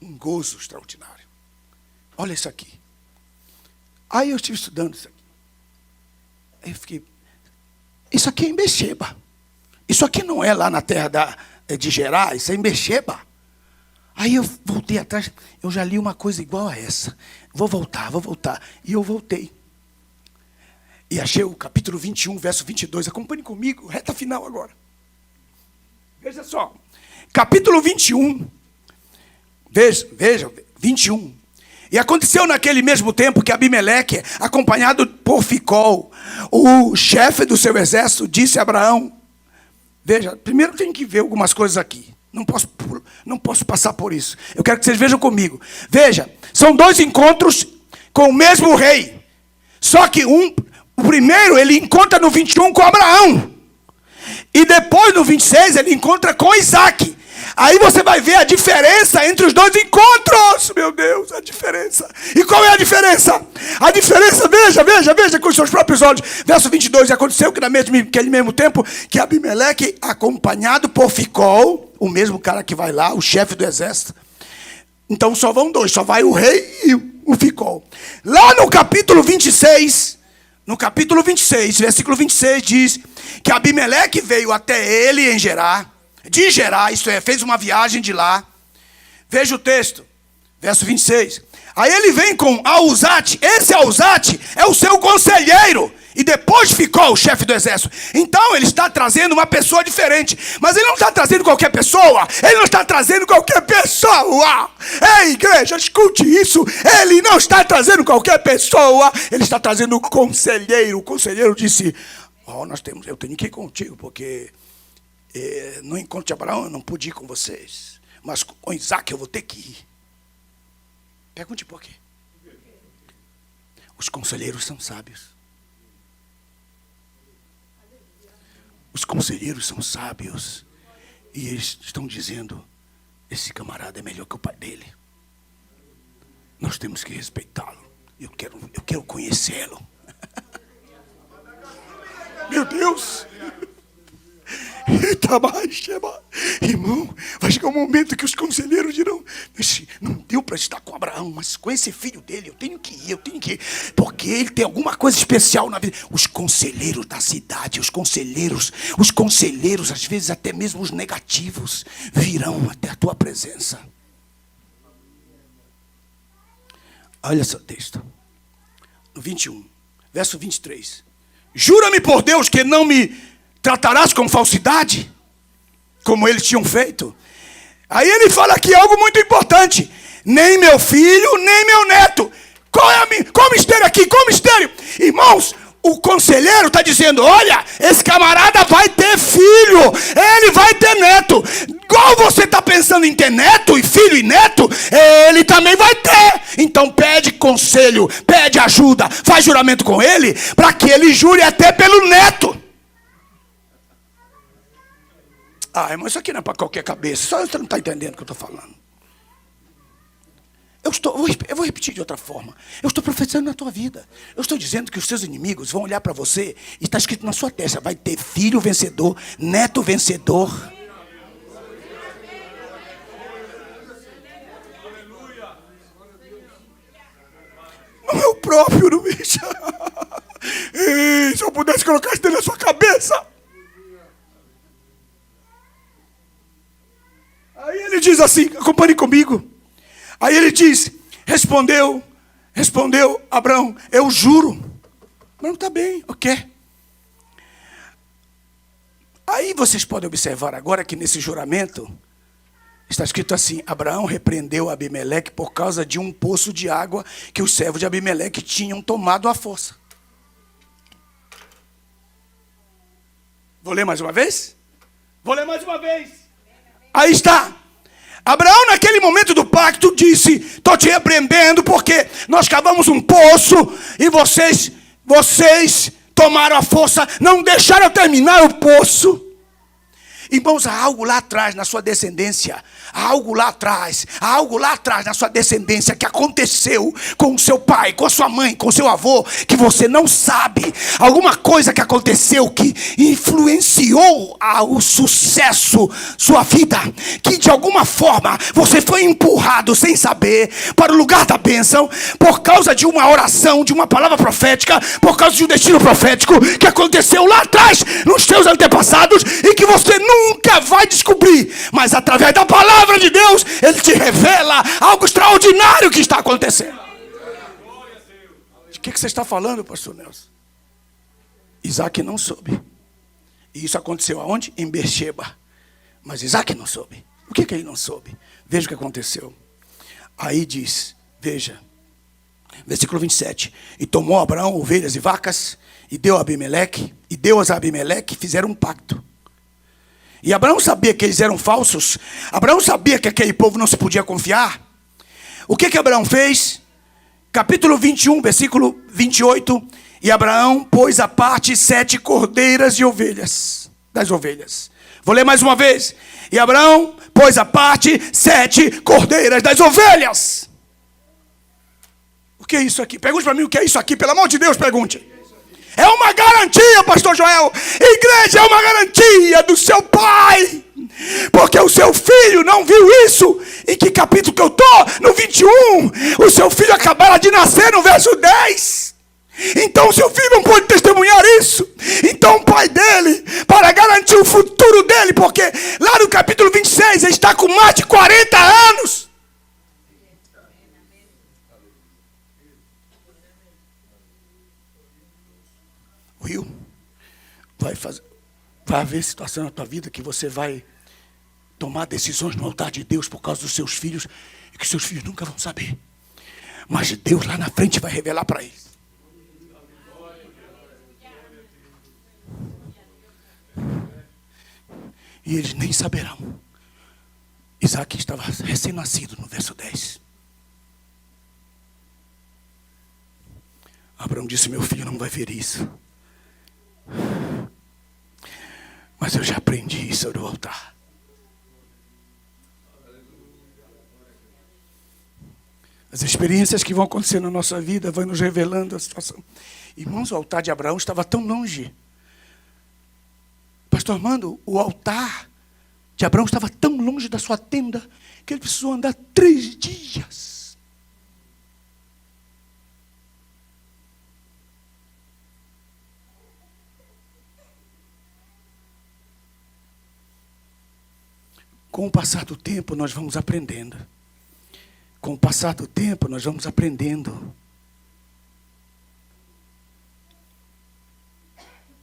um gozo extraordinário. Olha isso aqui. Aí eu estive estudando isso aqui. Aí eu fiquei... Isso aqui é em Beceba. Isso aqui não é lá na terra de Gerar. Isso é em Beceba. Aí eu voltei atrás. Eu já li uma coisa igual a essa. Vou voltar. E eu voltei. E achei o capítulo 21, verso 22. Acompanhe comigo, reta final agora. Veja só. Capítulo 21. Veja, 21. E aconteceu naquele mesmo tempo que Abimeleque, acompanhado por Ficol, o chefe do seu exército, disse a Abraão. Veja, primeiro tem que ver algumas coisas aqui. Não posso passar por isso. Eu quero que vocês vejam comigo. Veja, são dois encontros com o mesmo rei. Só que o primeiro ele encontra no 21 com Abraão. E depois no 26 ele encontra com Isaac. Aí você vai ver a diferença entre os dois encontros. Meu Deus, a diferença. E qual é a diferença? A diferença, veja com os seus próprios olhos. Verso 22, aconteceu que naquele mesmo tempo que Abimeleque, acompanhado por Ficol, o mesmo cara que vai lá, o chefe do exército. Então só vão dois, só vai o rei e o Ficol. Lá no capítulo 26, versículo 26 diz que Abimeleque veio até ele em Gerar, de Gerar, isto é, fez uma viagem de lá. Veja o texto, verso 26. Aí ele vem com Auzate. Esse Auzate é o seu conselheiro. E depois ficou o chefe do exército. Então ele está trazendo uma pessoa diferente. Mas ele não está trazendo qualquer pessoa. Ei, igreja, escute isso. Ele não está trazendo qualquer pessoa. Ele está trazendo um conselheiro. O conselheiro disse: eu tenho que ir contigo, porque no encontro de Abraão eu não pude ir com vocês. Mas com Isaac eu vou ter que ir. Pergunte por quê. Os conselheiros são sábios. Os conselheiros são sábios. E eles estão dizendo: esse camarada é melhor que o pai dele. Nós temos que respeitá-lo. Eu quero conhecê-lo. Meu Deus! Irmão, vai chegar um momento que os conselheiros dirão: não deu para estar com Abraão, mas com esse filho dele eu tenho que ir, porque ele tem alguma coisa especial na vida. Os conselheiros da cidade, os conselheiros, às vezes até mesmo os negativos, virão até a tua presença. Olha só o texto, no 21, verso 23. Jura-me por Deus que não me tratarás com falsidade, como eles tinham feito. Aí ele fala aqui algo muito importante: nem meu filho, nem meu neto. Qual o mistério aqui? Qual o mistério? Irmãos, o conselheiro está dizendo: olha, esse camarada vai ter filho, ele vai ter neto. Igual você está pensando em ter neto, e filho e neto, ele também vai ter. Então pede conselho, pede ajuda, faz juramento com ele, para que ele jure até pelo neto. Irmão, isso aqui não é para qualquer cabeça, só você não está entendendo o que eu estou falando. Eu vou repetir de outra forma. Eu estou profetizando na tua vida. Eu estou dizendo que os seus inimigos vão olhar para você e está escrito na sua testa: vai ter filho vencedor, neto vencedor. No meu próprio, não bicho. Se eu pudesse colocar isso dentro da sua cabeça. Aí ele diz assim, acompanhe comigo. Aí ele diz, respondeu Abraão: eu juro. Abraão, está bem, ok. Aí vocês podem observar agora que nesse juramento está escrito assim: Abraão repreendeu Abimeleque por causa de um poço de água que os servos de Abimeleque tinham tomado à força. Vou ler mais uma vez? Aí está. Abraão, naquele momento do pacto, disse: estou te repreendendo porque nós cavamos um poço e vocês tomaram a força, não deixaram eu terminar o poço. Irmãos, há algo lá atrás na sua descendência, há algo lá atrás na sua descendência que aconteceu com o seu pai, com a sua mãe, com o seu avô, que você não sabe. Alguma coisa que aconteceu que influenciou o sucesso, sua vida, que de alguma forma você foi empurrado sem saber para o lugar da bênção, por causa de uma oração, de uma palavra profética, por causa de um destino profético que aconteceu lá atrás nos teus antepassados e que você nunca vai descobrir, mas através da palavra de Deus, Ele te revela algo extraordinário que está acontecendo. De que você está falando, pastor Nelson? Isaac não soube. E isso aconteceu aonde? Em Beersheba. Mas Isaac não soube. O que ele não soube? Veja o que aconteceu. Aí diz, veja, versículo 27. E tomou Abraão ovelhas e vacas, e deu a Abimeleque, e deu-as a Abimeleque, fizeram um pacto. E Abraão sabia que eles eram falsos. Abraão sabia que aquele povo não se podia confiar. O que Abraão fez? Capítulo 21, versículo 28. E Abraão pôs à parte 7 cordeiras de ovelhas, das ovelhas. Vou ler mais uma vez. E Abraão pôs à parte 7 cordeiras das ovelhas. O que é isso aqui? Pergunte para mim o que é isso aqui. Pelo amor de Deus, pergunte. É uma garantia, pastor Joel. Igreja é uma garantia do seu pai. Porque o seu filho não viu isso. Em que capítulo que eu estou? No 21. O seu filho acabara de nascer no verso 10. Então o seu filho não pode testemunhar isso. Então o pai dele, para garantir o futuro dele, porque lá no capítulo 26 ele está com mais de 40 anos. Will, vai haver situação na tua vida que você vai tomar decisões no altar de Deus por causa dos seus filhos e que seus filhos nunca vão saber. Mas Deus lá na frente vai revelar para eles. E eles nem saberão. Isaac estava recém-nascido no verso 10. Abraão disse: meu filho não vai ver isso. Mas eu já aprendi isso no altar. As experiências que vão acontecer na nossa vida vão nos revelando a situação. Irmãos, o altar de Abraão estava tão longe. Pastor Armando, o altar de Abraão estava tão longe da sua tenda que ele precisou andar 3 dias. Com o passar do tempo, nós vamos aprendendo. Com o passar do tempo, nós vamos aprendendo.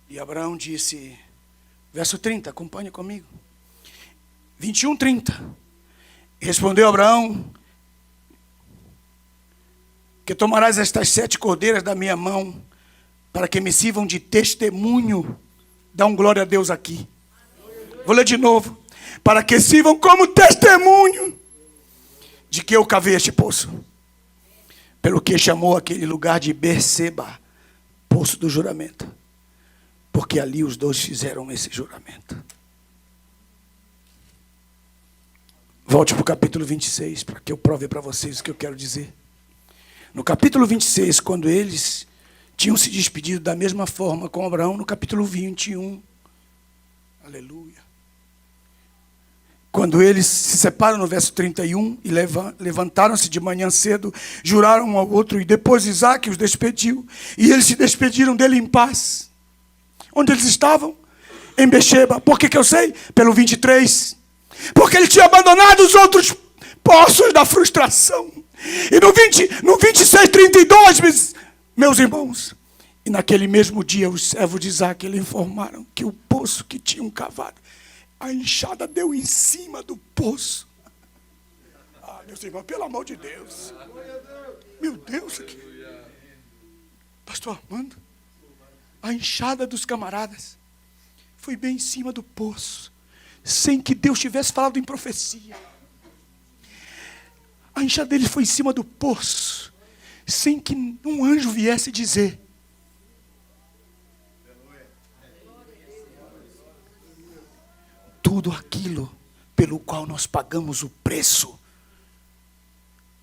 E Abraão disse, verso 30, acompanhe comigo. 21, 30. Respondeu Abraão, que tomarás estas 7 cordeiras da minha mão, para que me sirvam de testemunho. Dá um glória a Deus aqui. Vou ler de novo. Para que sirvam como testemunho de que eu cavei este poço. Pelo que chamou aquele lugar de Berseba, poço do juramento. Porque ali os dois fizeram esse juramento. Volte para o capítulo 26, para que eu prove para vocês o que eu quero dizer. No capítulo 26, quando eles tinham se despedido da mesma forma com Abraão, no capítulo 21, aleluia. Quando eles se separam no verso 31, e levantaram-se de manhã cedo, juraram um ao outro, e depois Isaque os despediu, e eles se despediram dele em paz. Onde eles estavam? Em Berseba. Por que eu sei? Pelo 23. Porque ele tinha abandonado os outros poços da frustração. E no 26, 32, meus irmãos, e naquele mesmo dia os servos de Isaque lhe informaram que o poço que tinham cavado, a enxada deu em cima do poço. Ah, meus irmãos, pelo amor de Deus. Meu Deus. Pastor Armando, a enxada dos camaradas foi bem em cima do poço, sem que Deus tivesse falado em profecia. A enxada dele foi em cima do poço, sem que um anjo viesse dizer. Tudo aquilo pelo qual nós pagamos o preço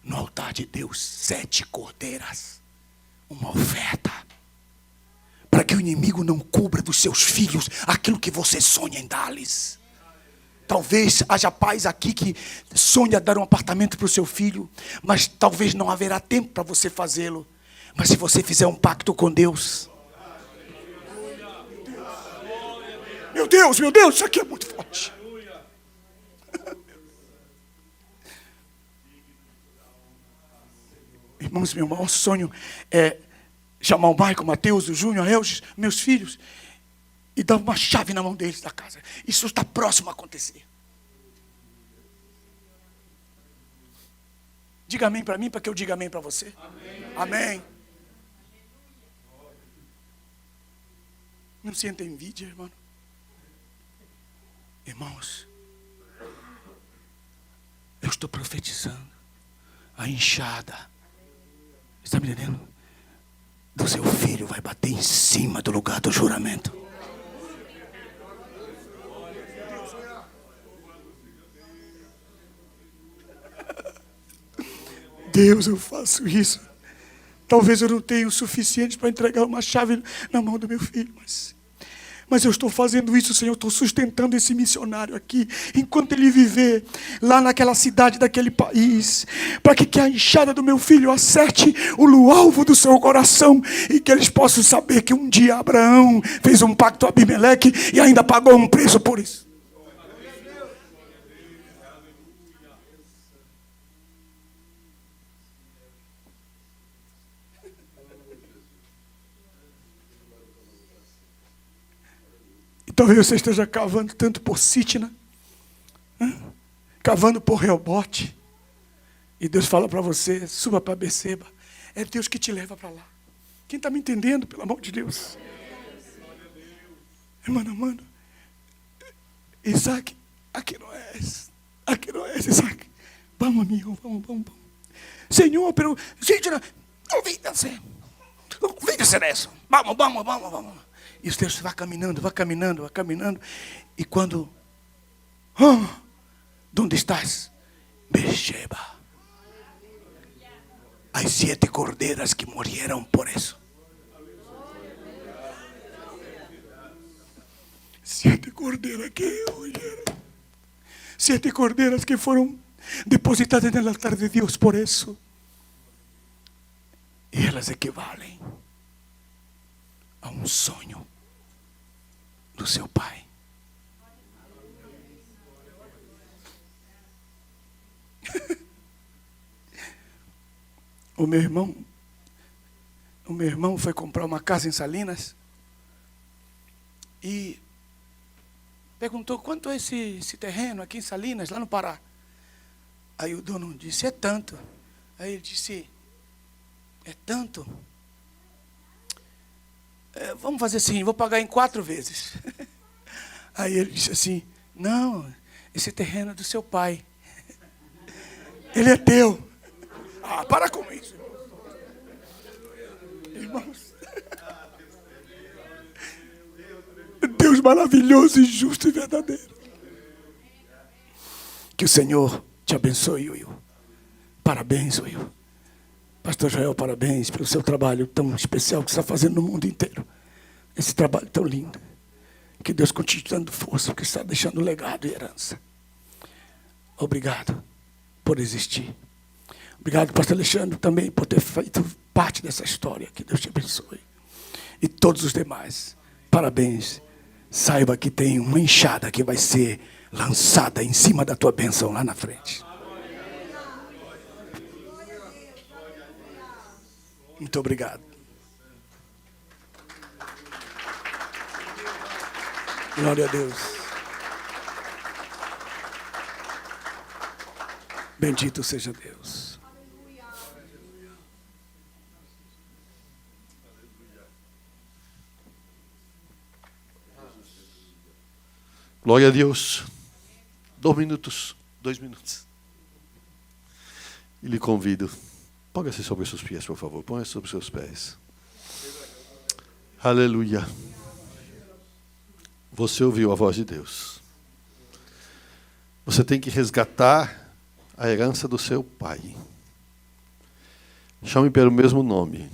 no altar de Deus, 7 cordeiras, uma oferta, para que o inimigo não cubra dos seus filhos aquilo que você sonha em dar-lhes. Talvez haja pais aqui que sonha dar um apartamento para o seu filho, mas talvez não haverá tempo para você fazê-lo. Mas se você fizer um pacto com Deus, meu Deus, isso aqui é muito forte. Irmãos, meu maior sonho é chamar o Maicon, o Mateus, o Júnior, a Elgis, meus filhos, e dar uma chave na mão deles da casa. Isso está próximo a acontecer. Diga amém para mim, para que eu diga amém para você. Amém. Amém. Não sinta envidia, irmão. Irmãos, eu estou profetizando a enxada, está me entendendo? Do seu filho vai bater em cima do lugar do juramento. Deus, eu faço isso. Talvez eu não tenha o suficiente para entregar uma chave na mão do meu filho, mas eu estou fazendo isso, Senhor, eu estou sustentando esse missionário aqui, enquanto ele viver lá naquela cidade, daquele país, para que a enxada do meu filho acerte o alvo do seu coração, e que eles possam saber que um dia Abraão fez um pacto com Abimeleque e ainda pagou um preço por isso. Talvez você esteja cavando tanto por Sitna, cavando por Reobote, e Deus fala para você, suba para Berseba. É Deus que te leva para lá. Quem está me entendendo, pelo amor de Deus? Mano, Isaac, aqui não é, Isaac. Vamos, amigo, vamos. Senhor, pero Sitna, não vem descer isso. Vamos. E o texto vai caminhando. E quando... onde estás? Berseba. As 7 cordeiras que morreram por isso. 7 cordeiras que oyeron. 7 corderas que fueron depositadas en el altar de Dios por eso. Y elas equivalen a um sonho do seu pai. O meu irmão foi comprar uma casa em Salinas e perguntou: quanto é esse terreno aqui em Salinas, lá no Pará? Aí o dono disse: é tanto. Aí ele disse: é tanto? Vamos fazer assim, vou pagar em 4 vezes. Aí ele disse assim: não, esse terreno é do seu pai. Ele é teu. Ah, para com isso, irmãos. Deus maravilhoso e justo e verdadeiro. Que o Senhor te abençoe, Will. Parabéns, Will. Pastor Joel, parabéns pelo seu trabalho tão especial que você está fazendo no mundo inteiro. Esse trabalho tão lindo. Que Deus continue te dando força, porque está deixando legado e herança. Obrigado por existir. Obrigado, pastor Alexandre, também por ter feito parte dessa história. Que Deus te abençoe. E todos os demais, parabéns. Saiba que tem uma enxada que vai ser lançada em cima da tua bênção lá na frente. Muito obrigado. Glória a Deus. Bendito seja Deus. Glória a Deus. 2 minutos. E lhe convido. Ponha-se sobre os seus pés, por favor. Ponha-se sobre os seus pés. Aleluia. Você ouviu a voz de Deus. Você tem que resgatar a herança do seu pai. Chame pelo mesmo nome.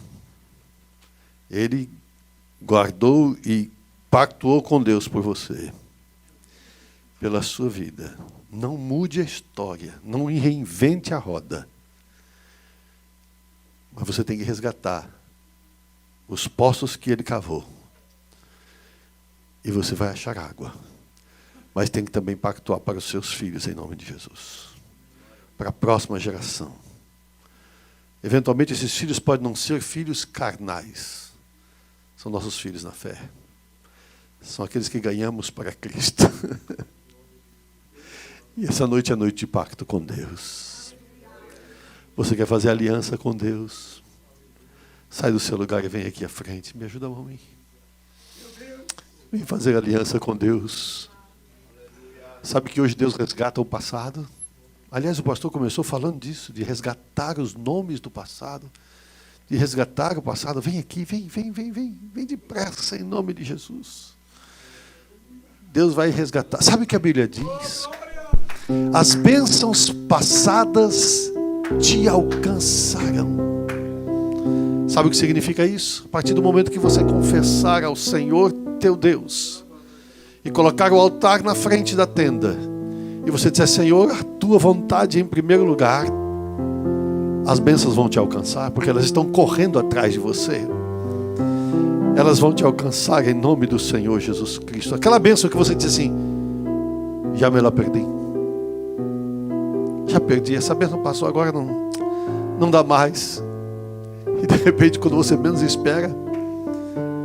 Ele guardou e pactuou com Deus por você. Pela sua vida. Não mude a história. Não reinvente a roda. Mas você tem que resgatar os poços que ele cavou. E você vai achar água. Mas tem que também pactuar para os seus filhos, em nome de Jesus. Para a próxima geração. Eventualmente, esses filhos podem não ser filhos carnais. São nossos filhos na fé. São aqueles que ganhamos para Cristo. E essa noite é noite de pacto com Deus. Você quer fazer aliança com Deus? Sai do seu lugar e vem aqui à frente. Me ajuda, mamãe. Vem fazer aliança com Deus. Sabe que hoje Deus resgata o passado? Aliás, o pastor começou falando disso, de resgatar os nomes do passado. De resgatar o passado. Vem aqui, vem. Vem depressa, em nome de Jesus. Deus vai resgatar. Sabe o que a Bíblia diz? As bênçãos passadas te alcançarão. Sabe o que significa isso? A partir do momento que você confessar ao Senhor teu Deus e colocar o altar na frente da tenda e você disser: Senhor, a tua vontade em primeiro lugar, as bênçãos vão te alcançar, porque elas estão correndo atrás de você. Elas vão te alcançar em nome do Senhor Jesus Cristo. Aquela bênção que você diz assim: já me la perdi. Já perdi, essa bênção passou, agora não dá mais. E de repente, quando você menos espera,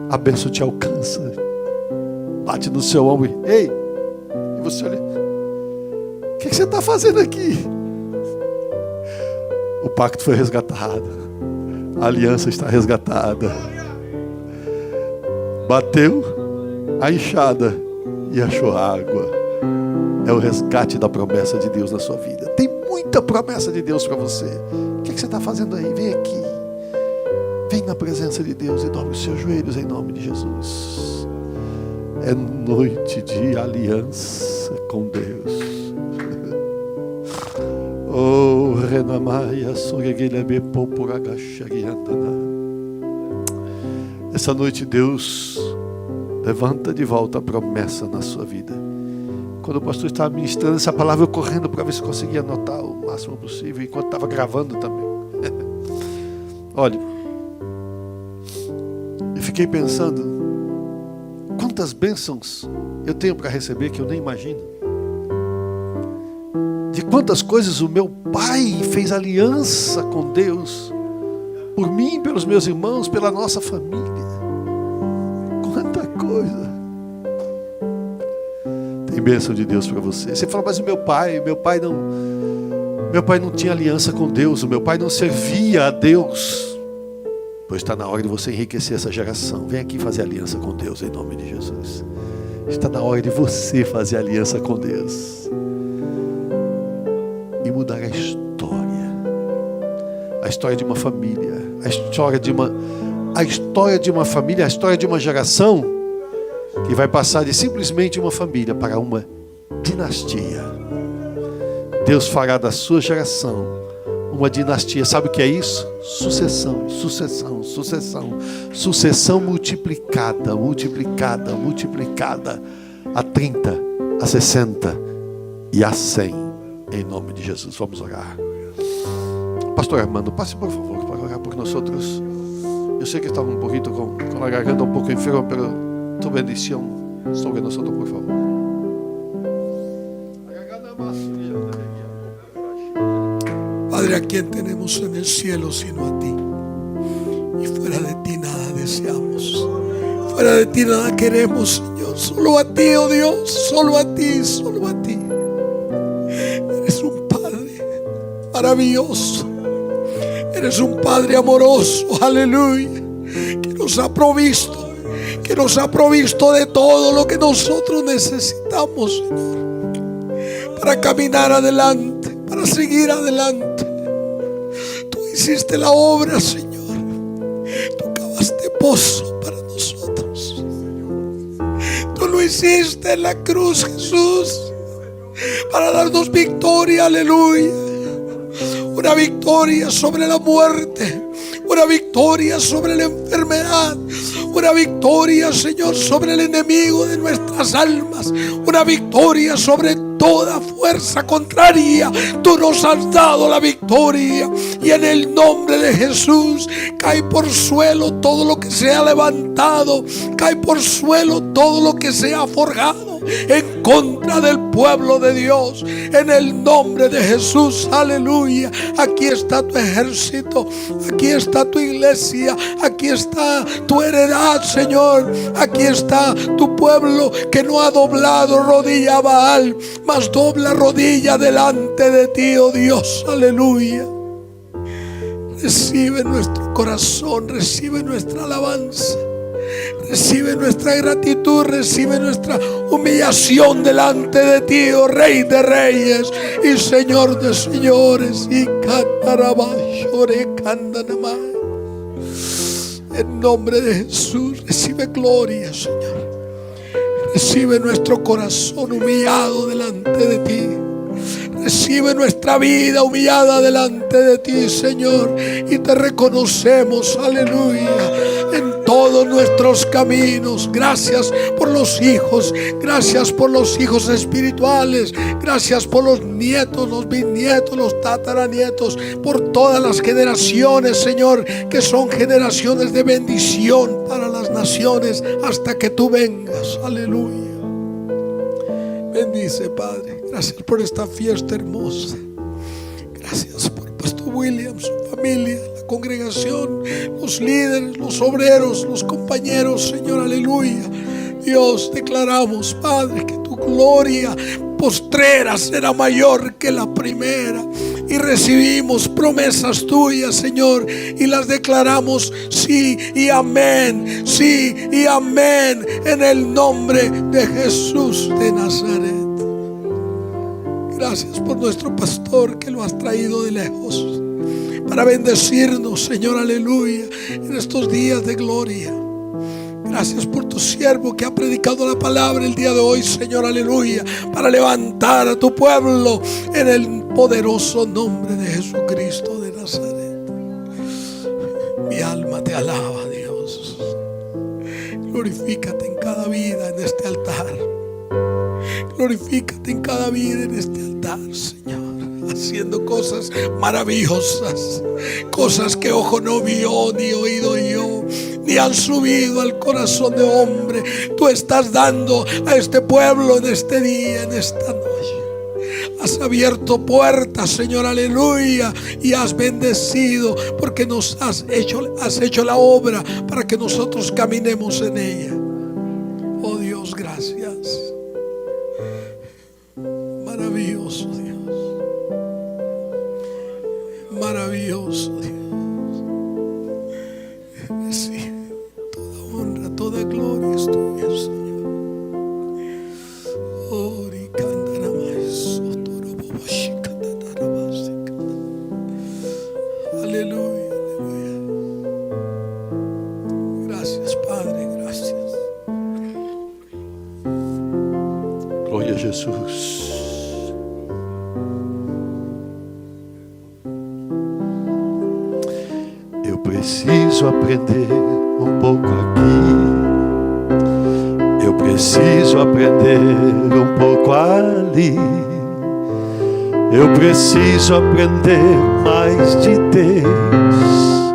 a bênção te alcança. Bate no seu ombro. Ei! E você olha: o que você está fazendo aqui? O pacto foi resgatado. A aliança está resgatada. Bateu a enxada e achou água. É o resgate da promessa de Deus na sua vida. Tem muita promessa de Deus para você. O que você está fazendo aí? Vem aqui. Vem na presença de Deus e dobre os seus joelhos em nome de Jesus. É noite de aliança com Deus. Oh, Renamaia, Soreguelebe Popuragaxariandana. Essa noite Deus Levanta de volta a promessa na sua vida. Quando o pastor estava ministrando essa palavra, eu correndo para ver se conseguia anotar o máximo possível, enquanto estava gravando também. Olha, eu fiquei pensando, quantas bênçãos eu tenho para receber que eu nem imagino. De quantas coisas o meu pai fez aliança com Deus, por mim, pelos meus irmãos, pela nossa família. Quanta coisa. Tem bênção de Deus para você. Você fala, mas o meu pai não tinha aliança com Deus, o meu pai não servia a Deus. Pois está na hora de você enriquecer essa geração. Vem aqui fazer aliança com Deus em nome de Jesus. Está na hora de você fazer aliança com Deus e mudar a história de uma família, a história de uma família, a história de uma geração que vai passar de simplesmente uma família para uma dinastia. Deus fará da sua geração uma dinastia. Sabe o que é isso? Sucessão multiplicada a 30, a 60 e a 100, em nome de Jesus. Vamos orar. Pastor Armando, passe por favor para orar por nós outros. Eu sei que estava um poquito con la garganta un poco enfermo, pero tu bendición sobre nosotros, por favor. Padre, ¿a quién tenemos en el cielo sino a ti? Y fuera de ti nada deseamos, fuera de ti nada queremos, Señor. Solo a ti, oh Dios, solo a ti, solo a ti. Eres un Padre maravilloso, eres un Padre amoroso, aleluya, que nos ha provisto de todo lo que nosotros necesitamos, Señor, para caminar adelante, para seguir adelante. Tú hiciste la obra, Señor. Tú cavaste pozo para nosotros. Tú lo hiciste en la cruz, Jesús, para darnos victoria, aleluya. Una victoria sobre la muerte, una victoria sobre la enfermedad, una victoria, Señor, sobre el enemigo de nuestras almas, una victoria sobre toda fuerza contraria. Tú nos has dado la victoria, y en el nombre de Jesús cae por suelo todo lo que se ha levantado, cae por suelo todo lo que se ha forjado en contra del pueblo de Dios, en el nombre de Jesús, aleluya. Aquí está tu ejército, aquí está tu iglesia, aquí está tu heredad, Señor, aquí está tu pueblo que no ha doblado rodilla a Baal, mas dobla rodilla delante de ti, oh Dios, aleluya. Recibe nuestro corazón, recibe nuestra alabanza, recibe nuestra gratitud, recibe nuestra humillación delante de ti, oh Rey de Reyes y Señor de Señores. Y en nombre de Jesús, recibe gloria, Señor. Recibe nuestro corazón humillado delante de ti. Recibe nuestra vida humillada delante de ti, Señor, y te reconocemos, aleluya, en todos nuestros caminos. Gracias por los hijos, gracias por los hijos espirituales, gracias por los nietos, los bisnietos, los tataranietos, por todas las generaciones, Señor, que son generaciones de bendición para las naciones hasta que tú vengas, aleluya. Bendice, Padre. Gracias por esta fiesta hermosa. Gracias por Pastor William, su familia, la congregación, los líderes, los obreros, los compañeros, Señor, aleluya. Dios, declaramos, Padre, que tu gloria postrera será mayor que la primera. Y recibimos promesas tuyas, Señor, y las declaramos sí y amén, sí y amén, en el nombre de Jesús de Nazaret. Gracias por nuestro pastor que lo has traído de lejos para bendecirnos, Señor, aleluya, en estos días de gloria. Gracias por tu siervo que ha predicado la palabra el día de hoy, Señor, aleluya, para levantar a tu pueblo en el poderoso nombre de Jesucristo de Nazaret. Mi alma te alaba, Dios. Glorifícate en cada vida en este altar. Glorifícate en cada vida en este altar, Señor, haciendo cosas maravillosas, cosas que ojo no vio, ni oído yo, ni han subido al corazón de hombre. Tú estás dando a este pueblo en este día, en esta noche. Has abierto puertas, Señor, aleluya, y has bendecido, porque nos has hecho la obra para que nosotros caminemos en ella. Oh Dios, gracias. Maravilloso Dios, maravilloso Dios. Sí, toda honra, toda gloria es tuya, Señor. Ori cantana más, otoro bobashika tatarabasika. Aleluya, aleluya. Gracias, Padre, gracias. Glória a Jesus. Eu preciso aprender um pouco aqui. Eu preciso aprender um pouco ali. Eu preciso aprender mais de Deus,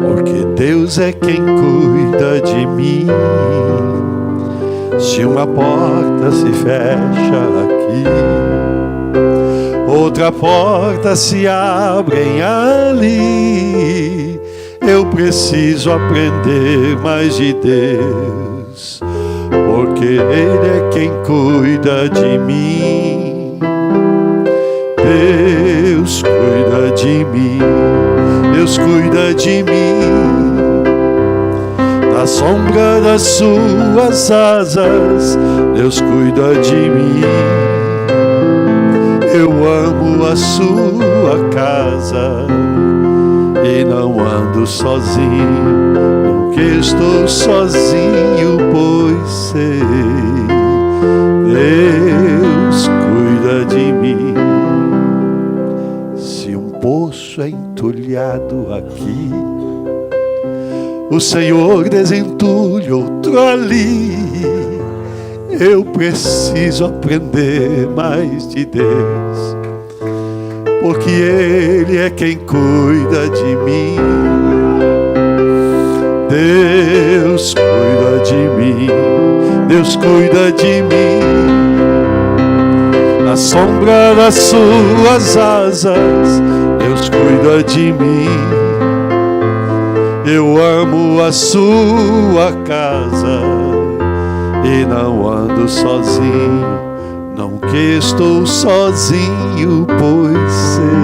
porque Deus é quem cuida de mim. Se uma porta se fecha aqui, outra porta se abre ali. Eu preciso aprender mais de Deus, porque Ele é quem cuida de mim. Deus cuida de mim, Deus cuida de mim. Na sombra das suas asas, Deus cuida de mim. Eu amo a sua casa e não ando sozinho, não que estou sozinho, pois sei, Deus cuida de mim. Se um poço é entulhado aqui, o Senhor desentulha outro ali. Eu preciso aprender mais de Deus, porque Ele é quem cuida de mim. Deus cuida de mim, Deus cuida de mim. Na sombra das suas asas, Deus cuida de mim. Eu amo a sua casa e não ando sozinho, não que estou sozinho, pois sei,